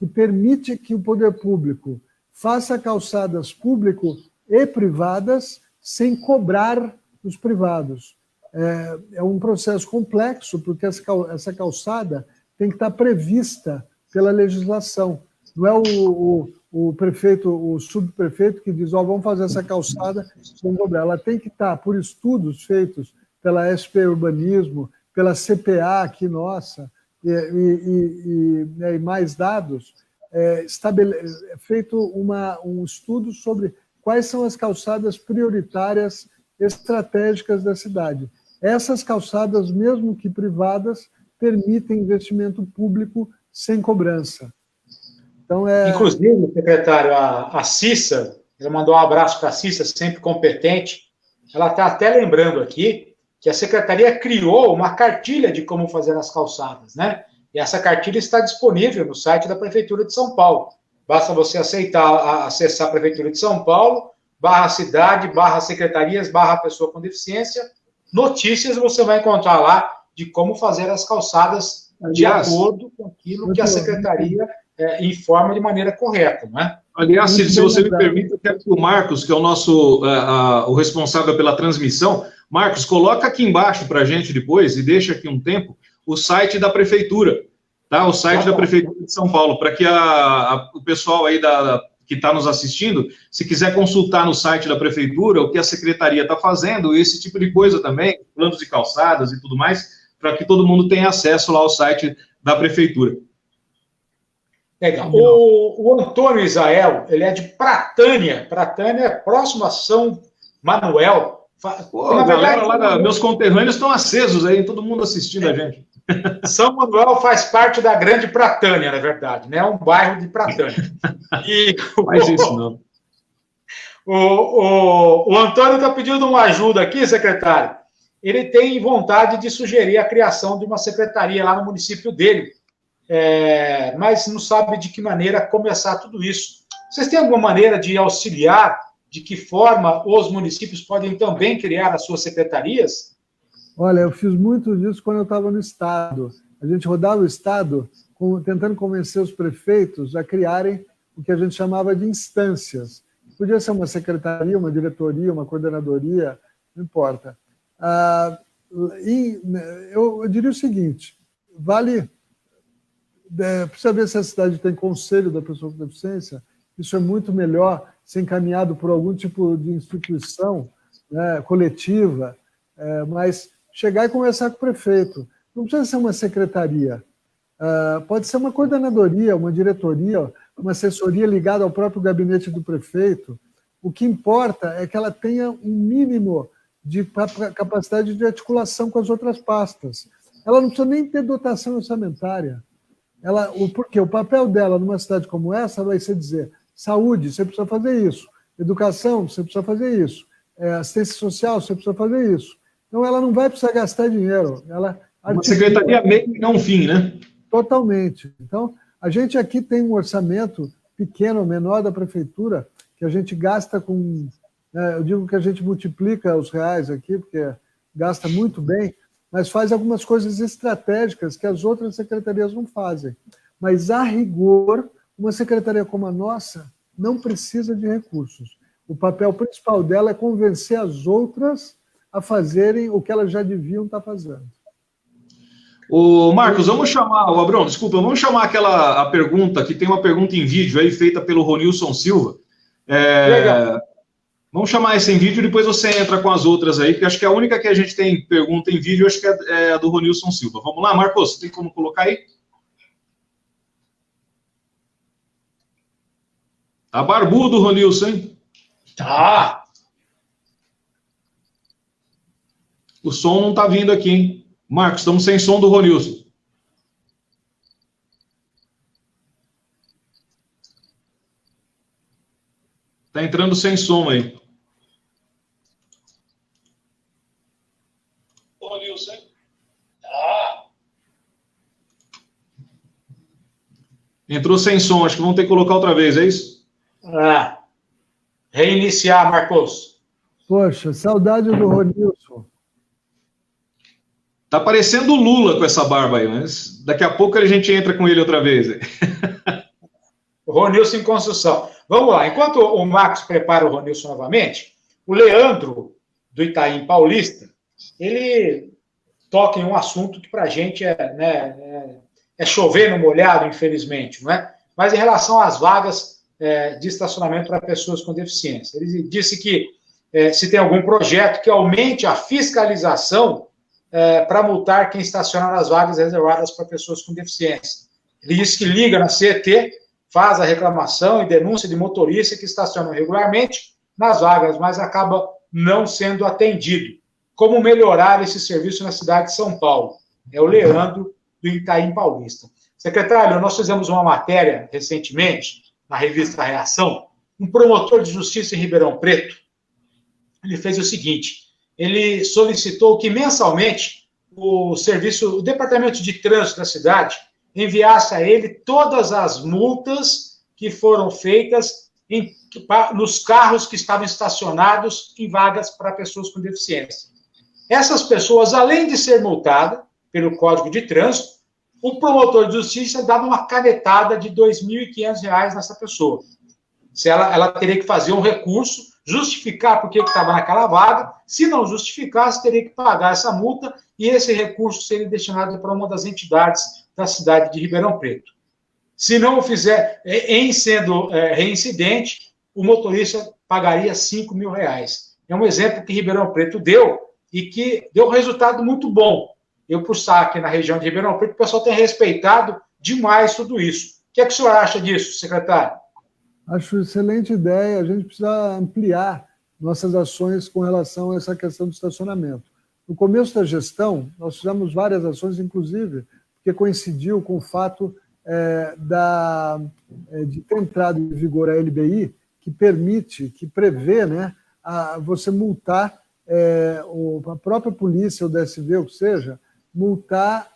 permite que o poder público faça calçadas público e privadas sem cobrar os privados. É um processo complexo, porque essa calçada tem que estar prevista pela legislação. Não é o prefeito, o subprefeito que diz, vamos fazer essa calçada sem cobrar. Ela tem que estar, por estudos feitos pela SP Urbanismo, pela CPA aqui nossa, e mais dados, feito um estudo sobre quais são as calçadas prioritárias estratégicas da cidade. Essas calçadas, mesmo que privadas, permitem investimento público sem cobrança. Então, Inclusive, secretário, a Cissa, ela mandou um abraço para a Cissa, sempre competente, ela está até lembrando aqui que a Secretaria criou uma cartilha de como fazer as calçadas, né? E essa cartilha está disponível no site da Prefeitura de São Paulo. Basta você acessar a Prefeitura de São Paulo, /cidade, /secretarias, /pessoa com deficiência, notícias, você vai encontrar lá de como fazer as calçadas de acordo com aquilo que a Secretaria informa de maneira correta, né? Aliás, se você me permite, eu quero que o Marcos, que é o nosso o responsável pela transmissão, Marcos, coloca aqui embaixo para a gente depois, e deixa aqui um tempo, o site da Prefeitura, tá? O site da Prefeitura de São Paulo, para que o pessoal aí que está nos assistindo, se quiser consultar no site da Prefeitura o que a Secretaria está fazendo, esse tipo de coisa também, planos de calçadas e tudo mais, para que todo mundo tenha acesso lá ao site da Prefeitura. Legal. O Antônio Isael, ele é de Pratânia. Pratânia é próximo a São Manuel. Na verdade, meus conterrâneos estão acesos aí, todo mundo assistindo a gente. São Manuel faz parte da Grande Pratânia, na verdade, né? É um bairro de Pratânia. Mas isso não. O Antônio está pedindo uma ajuda aqui, secretário. Ele tem vontade de sugerir a criação de uma secretaria lá no município dele, mas não sabe de que maneira começar tudo isso. Vocês têm alguma maneira de auxiliar? De que forma os municípios podem também criar as suas secretarias? Olha, eu fiz muito disso quando eu estava no Estado. A gente rodava o Estado tentando convencer os prefeitos a criarem o que a gente chamava de instâncias. Podia ser uma secretaria, uma diretoria, uma coordenadoria, não importa. Eu diria o seguinte, precisa ver se a cidade tem conselho da pessoa com deficiência, isso é muito melhor ser encaminhado por algum tipo de instituição, né, coletiva, mas chegar e conversar com o prefeito. Não precisa ser uma secretaria, pode ser uma coordenadoria, uma diretoria, uma assessoria ligada ao próprio gabinete do prefeito. O que importa é que ela tenha um mínimo de capacidade de articulação com as outras pastas. Ela não precisa nem ter dotação orçamentária. Porque o papel dela numa cidade como essa vai ser dizer: saúde, você precisa fazer isso. Educação, você precisa fazer isso. Assistência social, você precisa fazer isso. Então, ela não vai precisar gastar dinheiro. Uma secretaria meio e não fim, né? Totalmente. Então, a gente aqui tem um orçamento pequeno, menor da prefeitura, que a gente gasta com... eu digo que a gente multiplica os reais aqui, porque gasta muito bem, mas faz algumas coisas estratégicas que as outras secretarias não fazem. Mas, a rigor, uma secretaria como a nossa não precisa de recursos. O papel principal dela é convencer as outras a fazerem o que elas já deviam estar fazendo. Ô, Marcos, vamos chamar, Abrão, desculpa, vamos chamar a pergunta, que tem uma pergunta em vídeo aí, feita pelo Ronilson Silva. Legal. Vamos chamar essa em vídeo e depois você entra com as outras aí, porque acho que a única que a gente tem pergunta em vídeo, acho que é a do Ronilson Silva. Vamos lá, Marcos, tem como colocar aí? Tá barbudo, Ronilson, hein? Tá. O som não tá vindo aqui, hein? Marcos, estamos sem som do Ronilson. Tá entrando sem som aí. Ronilson, hein? Tá. Entrou sem som, acho que vamos ter que colocar outra vez, é isso? Reiniciar, Marcos. Poxa, saudade do Ronilson. Tá parecendo o Lula com essa barba aí, mas daqui a pouco a gente entra com ele outra vez. O Ronilson em construção. Vamos lá, enquanto o Marcos prepara o Ronilson novamente, o Leandro, do Itaim Paulista, ele toca em um assunto que para a gente é chover no molhado, infelizmente, não é? Mas em relação às vagas de estacionamento para pessoas com deficiência. Ele disse que se tem algum projeto que aumente a fiscalização para multar quem estaciona nas vagas reservadas para pessoas com deficiência. Ele disse que liga na CET, faz a reclamação e denúncia de motorista que estaciona regularmente nas vagas, mas acaba não sendo atendido. Como melhorar esse serviço na cidade de São Paulo? É o Leandro, do Itaim Paulista. Secretário, nós fizemos uma matéria recentemente, na revista Reação, um promotor de justiça em Ribeirão Preto, ele fez o seguinte: ele solicitou que mensalmente o Departamento de Trânsito da cidade enviasse a ele todas as multas que foram feitas nos carros que estavam estacionados em vagas para pessoas com deficiência. Essas pessoas, além de ser multada pelo Código de Trânsito, o promotor de justiça dava uma canetada de R$ 2.500 nessa pessoa. Se ela teria que fazer um recurso, justificar por que estava naquela vaga. Se não justificasse, teria que pagar essa multa e esse recurso seria destinado para uma das entidades da cidade de Ribeirão Preto. Se não o fizer, em sendo reincidente, o motorista pagaria R$ 5.000. É um exemplo que Ribeirão Preto deu e que deu um resultado muito bom. Eu, por estar aqui na região de Ribeirão Preto, o pessoal tem respeitado demais tudo isso. O que é que o senhor acha disso, secretário? Acho excelente ideia. A gente precisa ampliar nossas ações com relação a essa questão do estacionamento. No começo da gestão, nós fizemos várias ações, inclusive, porque coincidiu com o fato de ter entrado em vigor a LBI, que prevê, né, você multar a própria polícia, o DSV, ou seja, multar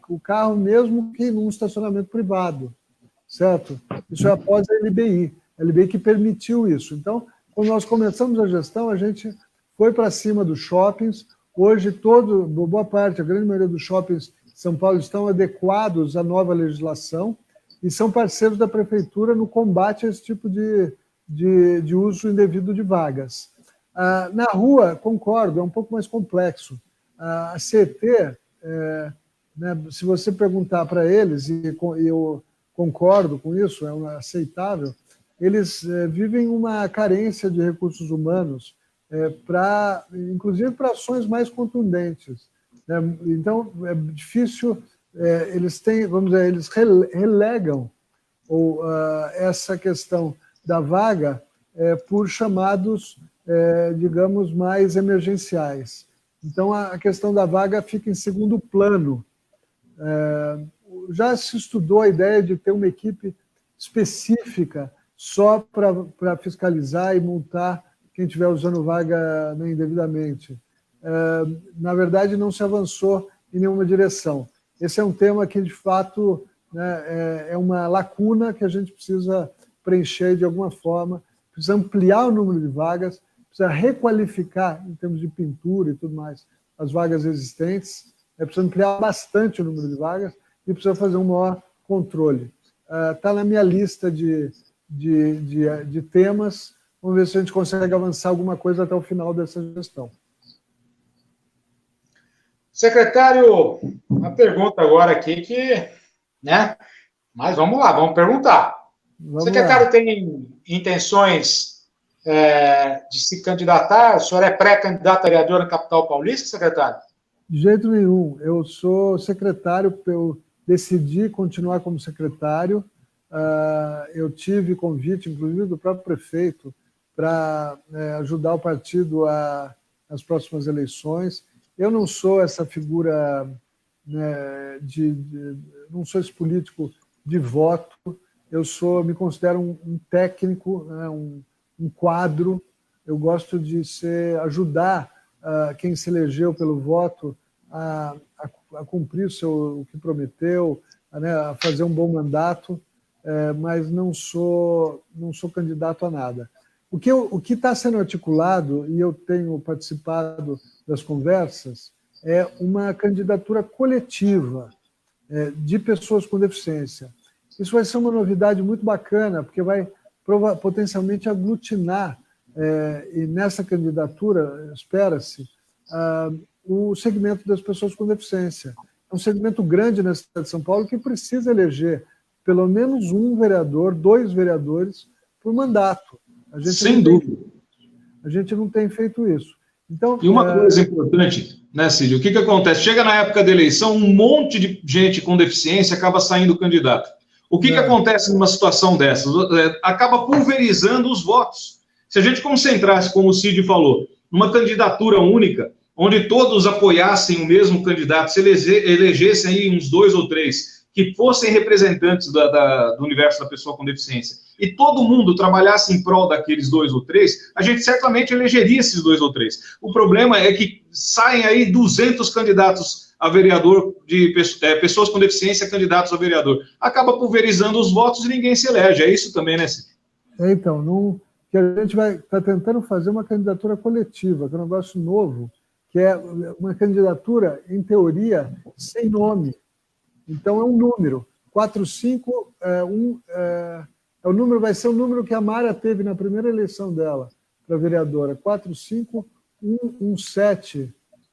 o carro mesmo que num estacionamento privado, certo? Isso é após a LBI que permitiu isso. Então, quando nós começamos a gestão, a gente foi para cima dos shoppings. Hoje, boa parte, a grande maioria dos shoppings de São Paulo estão adequados à nova legislação e são parceiros da prefeitura no combate a esse tipo de uso indevido de vagas. Na rua, concordo, é um pouco mais complexo. A CET, né, se você perguntar para eles, e eu concordo com isso, é aceitável, eles vivem uma carência de recursos humanos, inclusive para ações mais contundentes. Né? Então, é difícil, eles relegam essa questão da vaga por chamados, digamos, mais emergenciais. Então, a questão da vaga fica em segundo plano. Já se estudou a ideia de ter uma equipe específica só para fiscalizar e multar quem estiver usando vaga indevidamente. Na verdade, não se avançou em nenhuma direção. Esse é um tema que, de fato, né, é uma lacuna que a gente precisa preencher de alguma forma, precisa ampliar o número de vagas, precisa requalificar, em termos de pintura e tudo mais, as vagas existentes, precisa ampliar bastante o número de vagas e precisa fazer um maior controle. Está na minha lista de temas. Vamos ver se a gente consegue avançar alguma coisa até o final dessa gestão. Secretário, uma pergunta agora aqui né? Mas vamos lá, vamos perguntar. O secretário tem intenções de se candidatar? O senhor é pré-candidato a vereador na capital paulista, secretário? De jeito nenhum. Eu sou secretário, eu decidi continuar como secretário. Eu tive convite, inclusive, do próprio prefeito para ajudar o partido nas próximas eleições. Eu não sou essa figura, né, não sou esse político de voto. Eu me considero um técnico, né, um quadro. Eu gosto de ajudar quem se elegeu pelo voto a cumprir o que prometeu, né, a fazer um bom mandato. Mas não sou candidato a nada. O que está sendo articulado, e eu tenho participado das conversas, é uma candidatura coletiva de pessoas com deficiência. Isso vai ser uma novidade muito bacana, porque vai potencialmente aglutinar, e nessa candidatura, espera-se, o segmento das pessoas com deficiência. É um segmento grande na cidade de São Paulo que precisa eleger pelo menos um vereador, 2 vereadores por mandato. Sem dúvida. A gente não tem feito isso. Então, e uma coisa importante, né, Cílio? O que acontece? Chega na época da eleição, um monte de gente com deficiência acaba saindo candidato. O que acontece numa situação dessas? Acaba pulverizando os votos. Se a gente concentrasse, como o Cid falou, numa candidatura única, onde todos apoiassem o mesmo candidato, se elegessem aí uns 2 ou 3 que fossem representantes do universo da pessoa com deficiência, e todo mundo trabalhasse em prol daqueles 2 ou 3, a gente certamente elegeria esses 2 ou 3. O problema é que saem aí 200 candidatos a vereador, pessoas com deficiência candidatos a vereador. Acaba pulverizando os votos e ninguém se elege. É isso também, né, Cid? Então, que a gente está tentando fazer uma candidatura coletiva, que é um negócio novo, que é uma candidatura, em teoria, sem nome. Então, é um número. 45, o número vai ser o número que a Mara teve na primeira eleição dela para vereadora. 45117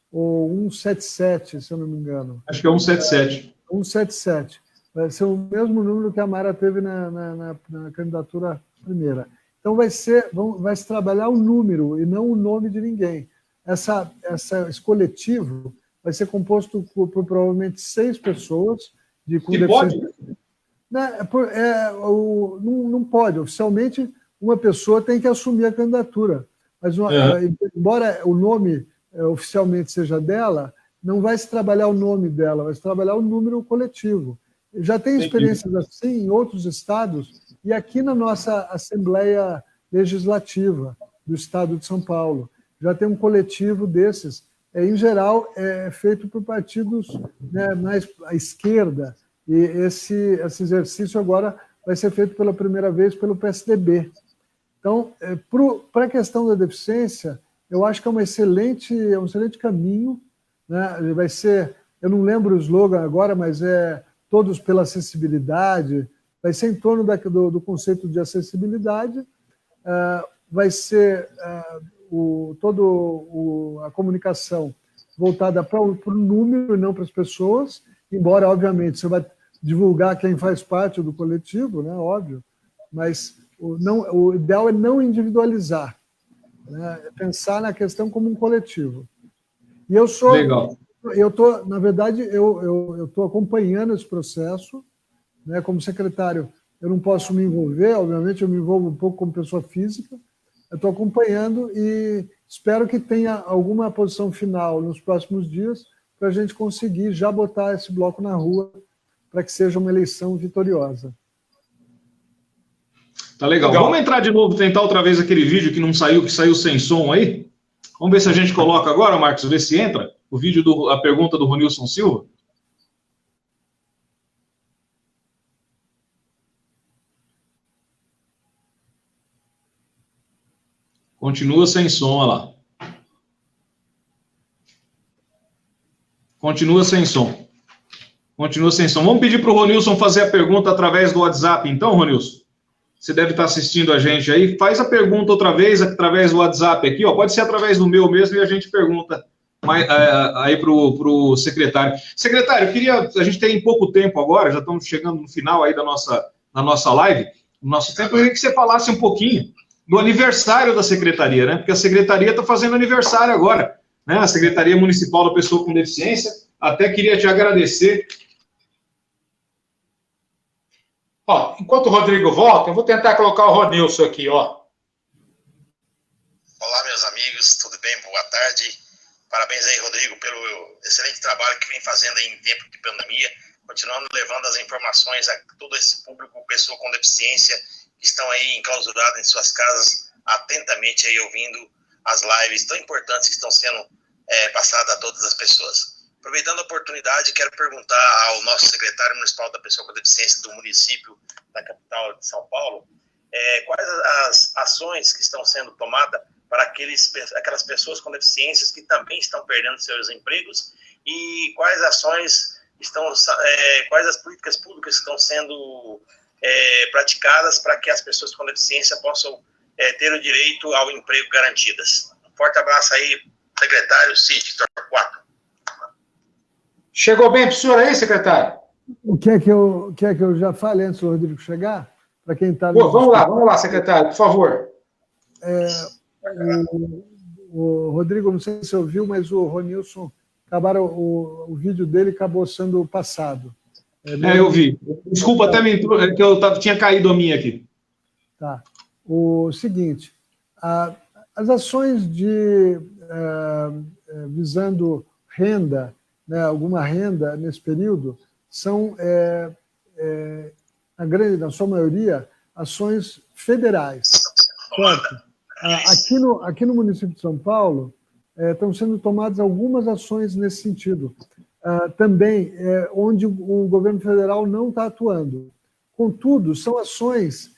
ou 177, se eu não me engano. Acho que é 177. 177. Vai ser o mesmo número que a Mara teve na candidatura primeira. Então, vai se trabalhar o número e não o nome de ninguém. Esse coletivo vai ser composto por provavelmente 6 pessoas com deficiência. Não pode. Oficialmente, uma pessoa tem que assumir a candidatura. Mas, embora o nome oficialmente seja dela, não vai se trabalhar o nome dela, vai se trabalhar o número coletivo. Já tem experiências assim em outros estados e aqui na nossa Assembleia Legislativa do Estado de São Paulo. Já tem um coletivo desses em geral, é feito por partidos, né, mais à esquerda, e esse exercício agora vai ser feito pela primeira vez pelo PSDB. Então, para a questão da deficiência, eu acho que é um excelente caminho, né? Vai ser, eu não lembro o slogan agora, mas é todos pela acessibilidade, vai ser em torno do conceito de acessibilidade, vai ser a comunicação voltada para o número e não para as pessoas, embora, obviamente, você vai divulgar quem faz parte do coletivo, né? Óbvio, mas o ideal é não individualizar, né? É pensar na questão como um coletivo. E eu sou... Legal. Na verdade, eu estou acompanhando esse processo, né? Como secretário, eu não posso me envolver, obviamente, eu me envolvo um pouco como pessoa física, eu estou acompanhando e espero que tenha alguma posição final nos próximos dias para a gente conseguir já botar esse bloco na rua para que seja uma eleição vitoriosa. Tá legal. Vamos entrar de novo, tentar outra vez aquele vídeo que não saiu, que saiu sem som aí? Vamos ver se a gente coloca agora, Marcos, ver se entra o vídeo a pergunta do Ronilson Silva. Continua sem som, olha lá. Continua sem som. Continua sem som. Vamos pedir para o Ronilson fazer a pergunta através do WhatsApp, então, Ronilson? Você deve estar assistindo a gente aí. Faz a pergunta outra vez através do WhatsApp aqui, ó. Pode ser através do meu mesmo e a gente pergunta aí para o secretário. Secretário, a gente tem pouco tempo agora, já estamos chegando no final aí da nossa live. No nosso tempo, eu queria que você falasse um pouquinho do aniversário da secretaria, né? Porque a secretaria está fazendo aniversário agora, né? A Secretaria Municipal da Pessoa com Deficiência. Até queria te agradecer. Ó, enquanto o Rodrigo volta, eu vou tentar colocar o Ronilson aqui, ó. Olá, meus amigos, tudo bem? Boa tarde. Parabéns aí, Rodrigo, pelo excelente trabalho que vem fazendo aí em tempo de pandemia, continuando levando as informações a todo esse público, pessoa com deficiência, que estão aí enclausurados em suas casas, atentamente aí ouvindo as lives tão importantes que estão sendo passadas a todas as pessoas. Aproveitando a oportunidade, quero perguntar ao nosso secretário municipal da Pessoa com Deficiência do município da capital de São Paulo, quais as ações que estão sendo tomadas para aquelas pessoas com deficiências que também estão perdendo seus empregos e quais ações quais as políticas públicas estão sendo praticadas para que as pessoas com deficiência possam ter o direito ao emprego garantidas. Um forte abraço aí, secretário Cid Torquato. Chegou bem para o senhor aí, secretário? O que é que eu já falei antes do Rodrigo chegar? Para quem está... Vamos lá, secretário, por favor. O Rodrigo, não sei se você ouviu, mas o Ronilson, o vídeo dele acabou sendo passado. Eu vi. Desculpa, até me entrou, que eu tinha caído a minha aqui. Tá. O seguinte, as ações visando renda, né, alguma renda nesse período, são, na sua maioria, ações federais. Certo? Aqui no município de São Paulo, estão sendo tomadas algumas ações nesse sentido. Também, onde o governo federal não está atuando. Contudo, são ações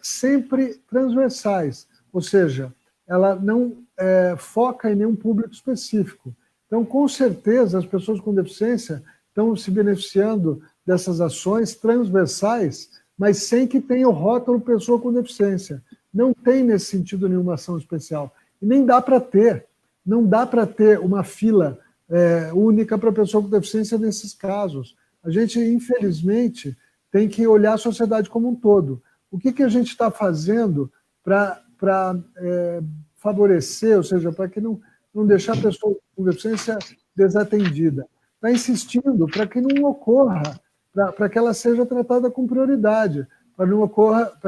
sempre transversais, ou seja, ela não foca em nenhum público específico. Então, com certeza, as pessoas com deficiência estão se beneficiando dessas ações transversais, mas sem que tenha o rótulo pessoa com deficiência. Não tem, nesse sentido, nenhuma ação especial. E nem dá para ter. Não dá para ter uma fila única para pessoa com deficiência nesses casos. A gente, infelizmente, tem que olhar a sociedade como um todo. O que a gente está fazendo para favorecer, ou seja, para que não deixar a pessoa com deficiência desatendida? Está insistindo para que não ocorra, para que ela seja tratada com prioridade, para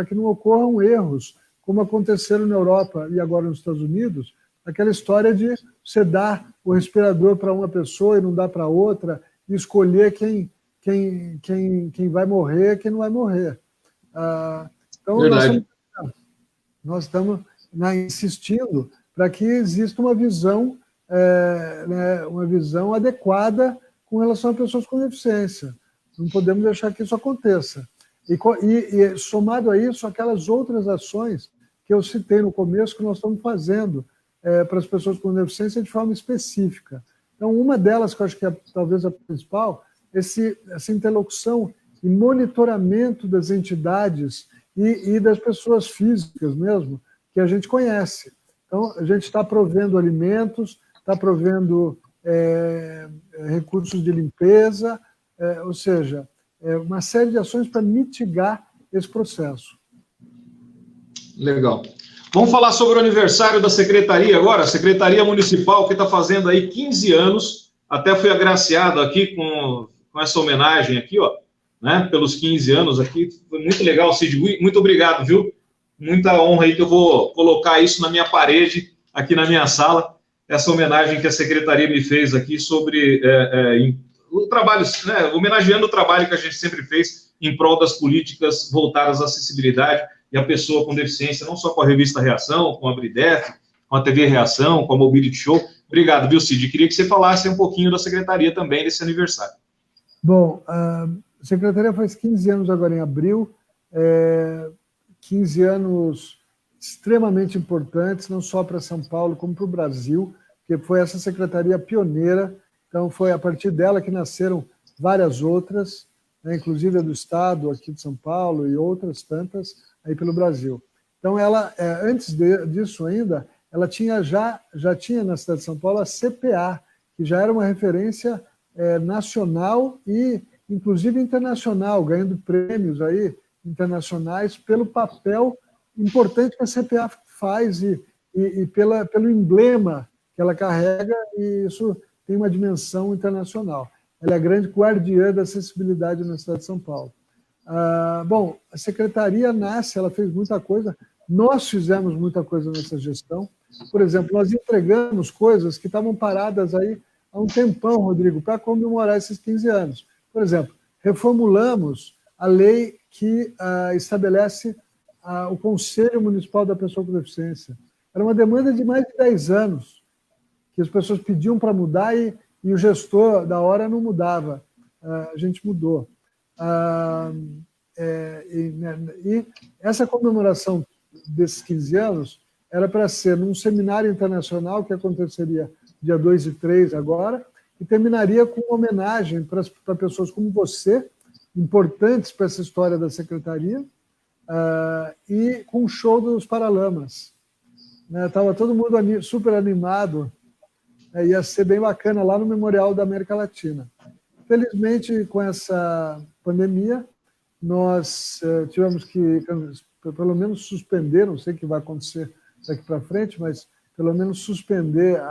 que não ocorram erros, como aconteceram na Europa e agora nos Estados Unidos, aquela história de você dar o respirador para uma pessoa e não dar para outra, e escolher quem vai morrer e quem não vai morrer. Então, nós estamos insistindo para que exista uma visão né, uma visão adequada com relação a pessoas com deficiência. Não podemos deixar que isso aconteça. E somado a isso, aquelas outras ações que eu citei no começo, que nós estamos fazendo para as pessoas com deficiência de forma específica. Então, uma delas, que eu acho que é talvez a principal, essa interlocução e monitoramento das entidades e das pessoas físicas mesmo, que a gente conhece. Então, a gente está provendo alimentos, está provendo recursos de limpeza, ou seja, uma série de ações para mitigar esse processo. Legal. Vamos falar sobre o aniversário da Secretaria agora, a Secretaria Municipal, que está fazendo aí 15 anos, até fui agraciado aqui com essa homenagem aqui, ó, né, pelos 15 anos aqui, foi muito legal, Cid, muito obrigado, viu? Muita honra aí que eu vou colocar isso na minha parede, aqui na minha sala, essa homenagem que a Secretaria me fez aqui sobre o trabalho, né, homenageando o trabalho que a gente sempre fez em prol das políticas voltadas à acessibilidade e à pessoa com deficiência, não só com a revista Reação, com a Bridef, com a TV Reação, com a Mobility Show. Obrigado, viu, Cid? Queria que você falasse um pouquinho da Secretaria também desse aniversário. Bom, a Secretaria faz 15 anos agora em abril, 15 anos extremamente importantes, não só para São Paulo, como para o Brasil, porque foi essa secretaria pioneira, então foi a partir dela que nasceram várias outras, né, inclusive a do Estado, aqui de São Paulo, e outras tantas aí pelo Brasil. Então, ela, antes disso ainda, ela já tinha na cidade de São Paulo a CPA, que já era uma referência nacional e, inclusive, internacional, ganhando prêmios aí internacionais pelo papel importante que a CPA faz e pelo emblema que ela carrega, e isso tem uma dimensão internacional. Ela é a grande guardiã da acessibilidade na cidade de São Paulo. Bom, a Secretaria nasce, ela fez muita coisa, nós fizemos muita coisa nessa gestão. Por exemplo, nós entregamos coisas que estavam paradas aí há um tempão, Rodrigo, para comemorar esses 15 anos. Por exemplo, reformulamos a lei que estabelece o Conselho Municipal da Pessoa com Deficiência. Era uma demanda de mais de 10 anos, que as pessoas pediam para mudar e o gestor da hora não mudava. A gente mudou. E essa comemoração desses 15 anos era para ser num seminário internacional que aconteceria dia 2 e 3 agora, e terminaria com uma homenagem para pessoas como você, importantes para essa história da Secretaria, e com o show dos Paralamas. Estava todo mundo super animado, ia ser bem bacana lá no Memorial da América Latina. Felizmente, com essa pandemia, nós tivemos que, pelo menos, suspender, não sei o que vai acontecer daqui para frente, mas pelo menos suspender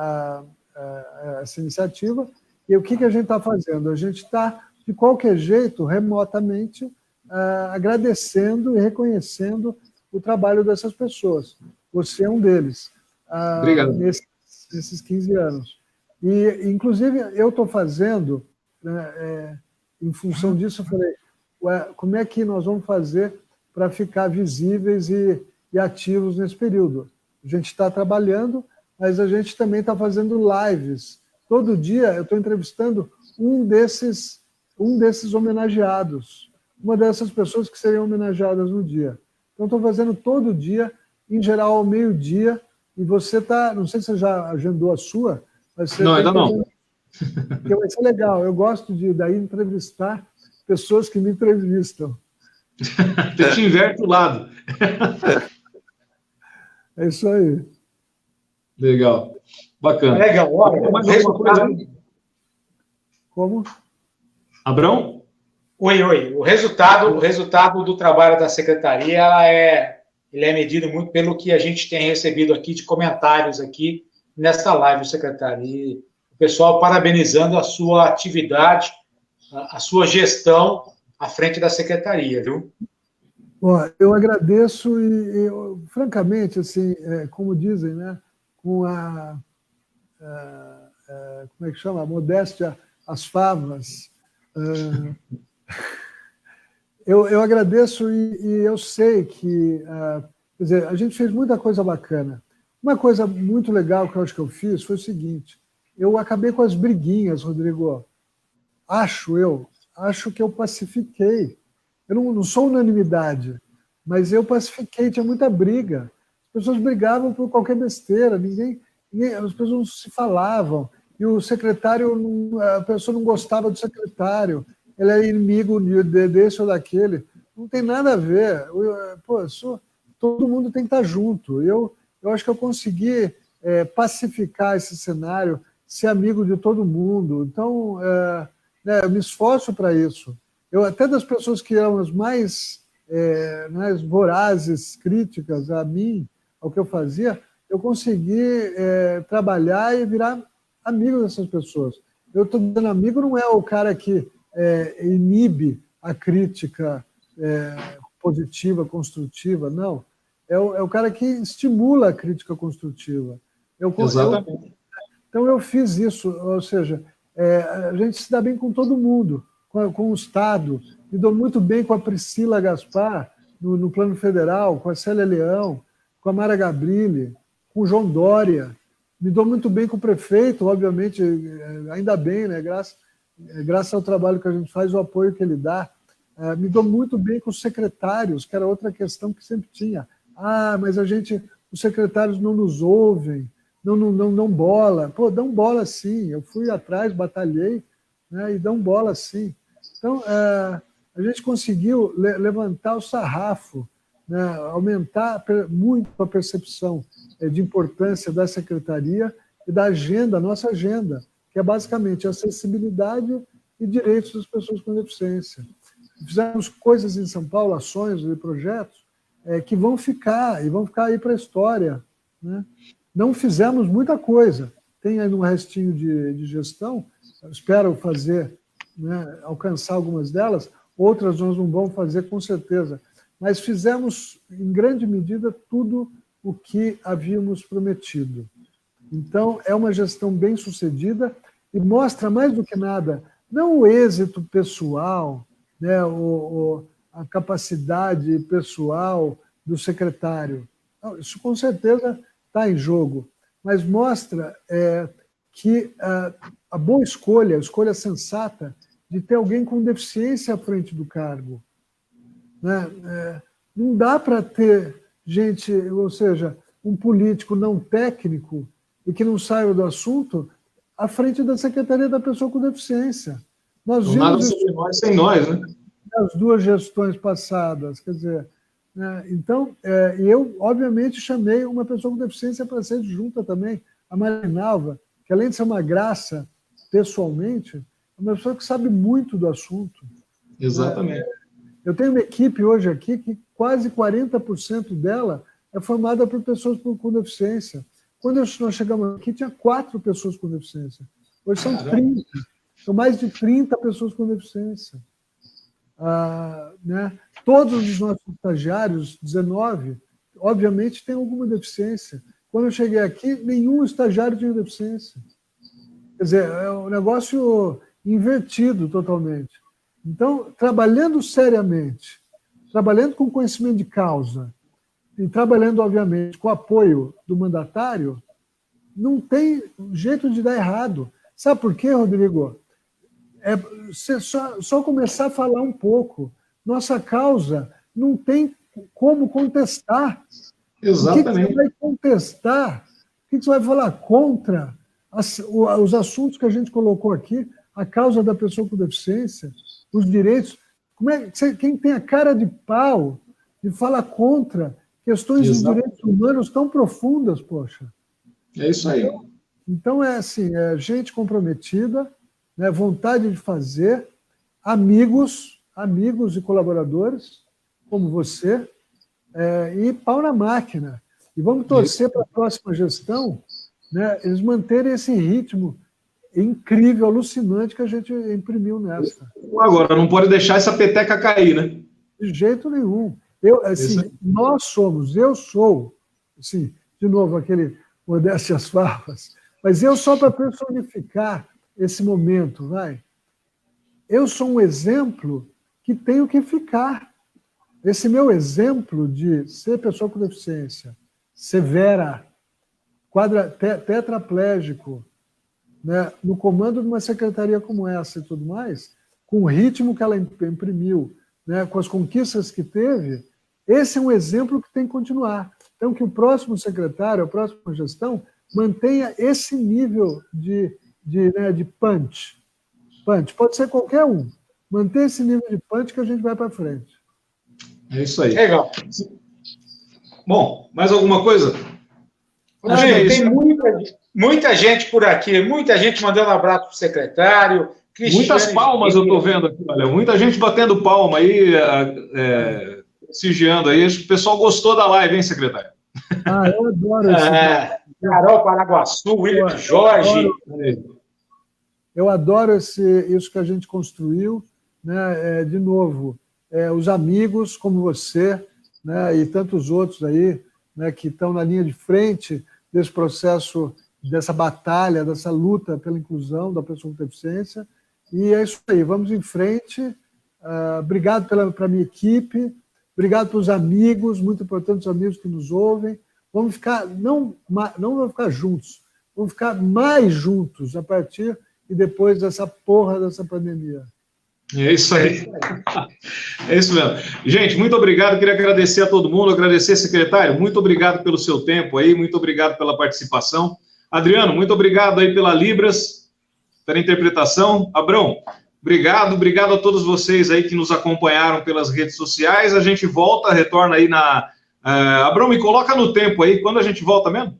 essa iniciativa. E o que a gente está fazendo? A gente está, de qualquer jeito, remotamente, agradecendo e reconhecendo o trabalho dessas pessoas. Você é um deles. Obrigado. Nesses 15 anos. E, inclusive, eu estou fazendo, em função disso, eu falei, como é que nós vamos fazer para ficar visíveis e ativos nesse período? A gente está trabalhando, mas a gente também está fazendo lives. Todo dia eu estou entrevistando um desses homenageados, uma dessas pessoas que seriam homenageadas no dia. Então, estou fazendo todo dia, em geral ao meio-dia, e você está, não sei se você já agendou a sua, mas você... Não, ainda não. Porque vai ser legal, eu gosto de daí entrevistar pessoas que me entrevistam. Você te inverte o lado. É isso aí. Legal. Bacana. Legal. Olha, mais alguma coisa aí? Como? Abrão? Oi. O resultado do trabalho da Secretaria ele é medido muito pelo que a gente tem recebido aqui de comentários aqui nesta live, secretário. E o pessoal parabenizando a sua atividade, a sua gestão à frente da Secretaria, viu? Bom, eu agradeço e francamente, assim, como dizem, né, com como é que chama? A modéstia às favas. Eu agradeço e eu sei que, quer dizer, a gente fez muita coisa bacana. Uma coisa muito legal que eu acho que eu fiz foi o seguinte, eu acabei com as briguinhas, Rodrigo. Acho que eu pacifiquei. Eu não sou unanimidade, mas eu pacifiquei, tinha muita briga. As pessoas brigavam por qualquer besteira, as pessoas não se falavam, e o secretário, a pessoa não gostava do secretário, ele era inimigo desse ou daquele. Não tem nada a ver. Todo mundo tem que estar junto. Eu acho que eu consegui pacificar esse cenário, ser amigo de todo mundo. Então, eu me esforço para isso. Até das pessoas que eram as mais vorazes, críticas a mim, ao que eu fazia, eu consegui trabalhar e virar amigo dessas pessoas. Eu estou dizendo amigo, não é o cara que inibe a crítica positiva, construtiva, não. É o cara que estimula a crítica construtiva. Exatamente. Então eu fiz isso, ou seja, a gente se dá bem com todo mundo, com o Estado. Me dou muito bem com a Priscila Gaspar, no plano federal, com a Célia Leão, com a Mara Gabrilli, com o João Dória. Me dou muito bem com o prefeito, obviamente, ainda bem, né? Graças ao trabalho que a gente faz, o apoio que ele dá. Me dou muito bem com os secretários, que era outra questão que sempre tinha. Mas os secretários não nos ouvem, não bola. Pô, dão bola sim. Eu fui atrás, batalhei, né, e dão bola sim. Então, a gente conseguiu levantar o sarrafo, né, aumentar muito a percepção de importância da secretaria e da agenda, nossa agenda, que é basicamente acessibilidade e direitos das pessoas com deficiência. Fizemos coisas em São Paulo, ações e projetos que vão ficar aí para a história, né? Não fizemos muita coisa, tem aí um restinho de gestão, espero fazer, né, alcançar algumas delas, outras nós não vamos fazer com certeza, mas fizemos em grande medida tudo o que havíamos prometido. Então, é uma gestão bem sucedida e mostra mais do que nada, não o êxito pessoal, né, a capacidade pessoal do secretário. Não, isso com certeza está em jogo, mas mostra que a boa escolha, a escolha sensata de ter alguém com deficiência à frente do cargo. Né? Não dá para ter gente, ou seja, um político não técnico e que não saiba do assunto à frente da Secretaria da Pessoa com Deficiência. Nós vimos nada sobre nós sem nós, né? Nas duas gestões passadas, quer dizer, né? Então, eu, obviamente, chamei uma pessoa com deficiência para ser junta também, a Marinalva, que além de ser uma graça pessoalmente, é uma pessoa que sabe muito do assunto. Exatamente. Eu tenho uma equipe hoje aqui que quase 40% dela é formada por pessoas com deficiência. Quando nós chegamos aqui, tinha 4 pessoas com deficiência. Hoje são 30. São mais de 30 pessoas com deficiência. Né? Todos os nossos estagiários, 19, obviamente têm alguma deficiência. Quando eu cheguei aqui, nenhum estagiário tinha deficiência. Quer dizer, é um negócio invertido totalmente. Então, trabalhando seriamente, trabalhando com conhecimento de causa e trabalhando, obviamente, com o apoio do mandatário, não tem jeito de dar errado. Sabe por quê, Rodrigo? Você só começar a falar um pouco. Nossa causa não tem como contestar. Exatamente. O que você vai contestar? O que você vai falar contra os assuntos que a gente colocou aqui? A causa da pessoa com deficiência, os direitos. Quem tem a cara de pau de falar contra questões dos direitos humanos tão profundas, poxa? É isso aí. Então é assim, gente comprometida, né, vontade de fazer, amigos e colaboradores, como você, e pau na máquina. E vamos torcer para a próxima gestão, né, eles manterem esse ritmo incrível, alucinante que a gente imprimiu nessa. Agora, não pode deixar essa peteca cair, né? De jeito nenhum. Eu sou, assim, de novo, aquele modéstias farpas, mas eu só para personificar esse momento, vai. Eu sou um exemplo que tenho que ficar. Esse meu exemplo de ser pessoa com deficiência severa, tetraplégico, né, no comando de uma secretaria como essa e tudo mais, com o ritmo que ela imprimiu, né, com as conquistas que teve, esse é um exemplo que tem que continuar. Então, que o próximo secretário, a próxima gestão, mantenha esse nível de punch. Punch. Pode ser qualquer um. Manter esse nível de punch que a gente vai para frente. É isso aí. Legal. Bom, mais alguma coisa? Tem muita gente por aqui, muita gente mandando abraço para o secretário. Muitas palmas eu estou vendo aqui, olha, muita gente batendo palma aí, prestigiando aí. Acho que o pessoal gostou da live, hein, secretário? Eu adoro isso. Carol Paraguaçu, William Jorge. Eu adoro isso que a gente construiu, né? De novo, os amigos como você, né? E tantos outros aí, né? Que estão na linha de frente desse processo, dessa batalha, dessa luta pela inclusão da pessoa com deficiência. E é isso aí, vamos em frente. Obrigado para a minha equipe, obrigado para os amigos, muito importante os amigos que nos ouvem. Vamos ficar, não vamos ficar juntos, vamos ficar mais juntos a partir e depois dessa porra dessa pandemia. É isso aí. É isso mesmo. Gente, muito obrigado. Queria agradecer a todo mundo, agradecer, secretário. Muito obrigado pelo seu tempo aí, muito obrigado pela participação. Adriano, muito obrigado aí pela Libras, pela interpretação. Abrão, obrigado a todos vocês aí que nos acompanharam pelas redes sociais. A gente retorna aí na... Abrão, me coloca no tempo aí, quando a gente volta mesmo?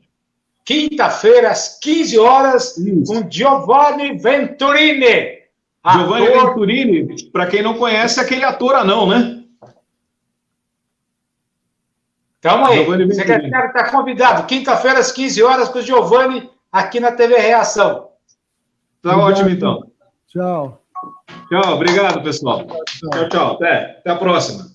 Quinta-feira, às 15 horas, com Giovanni Venturini. Giovanni Venturini, para quem não conhece, é aquele ator anão, né? Tamo aí, o secretário está convidado. Quinta-feira, às 15 horas, com o Giovanni, aqui na TV Reação. Tá ótimo, então. Tchau. Tchau, obrigado, pessoal. Tchau. Até a próxima.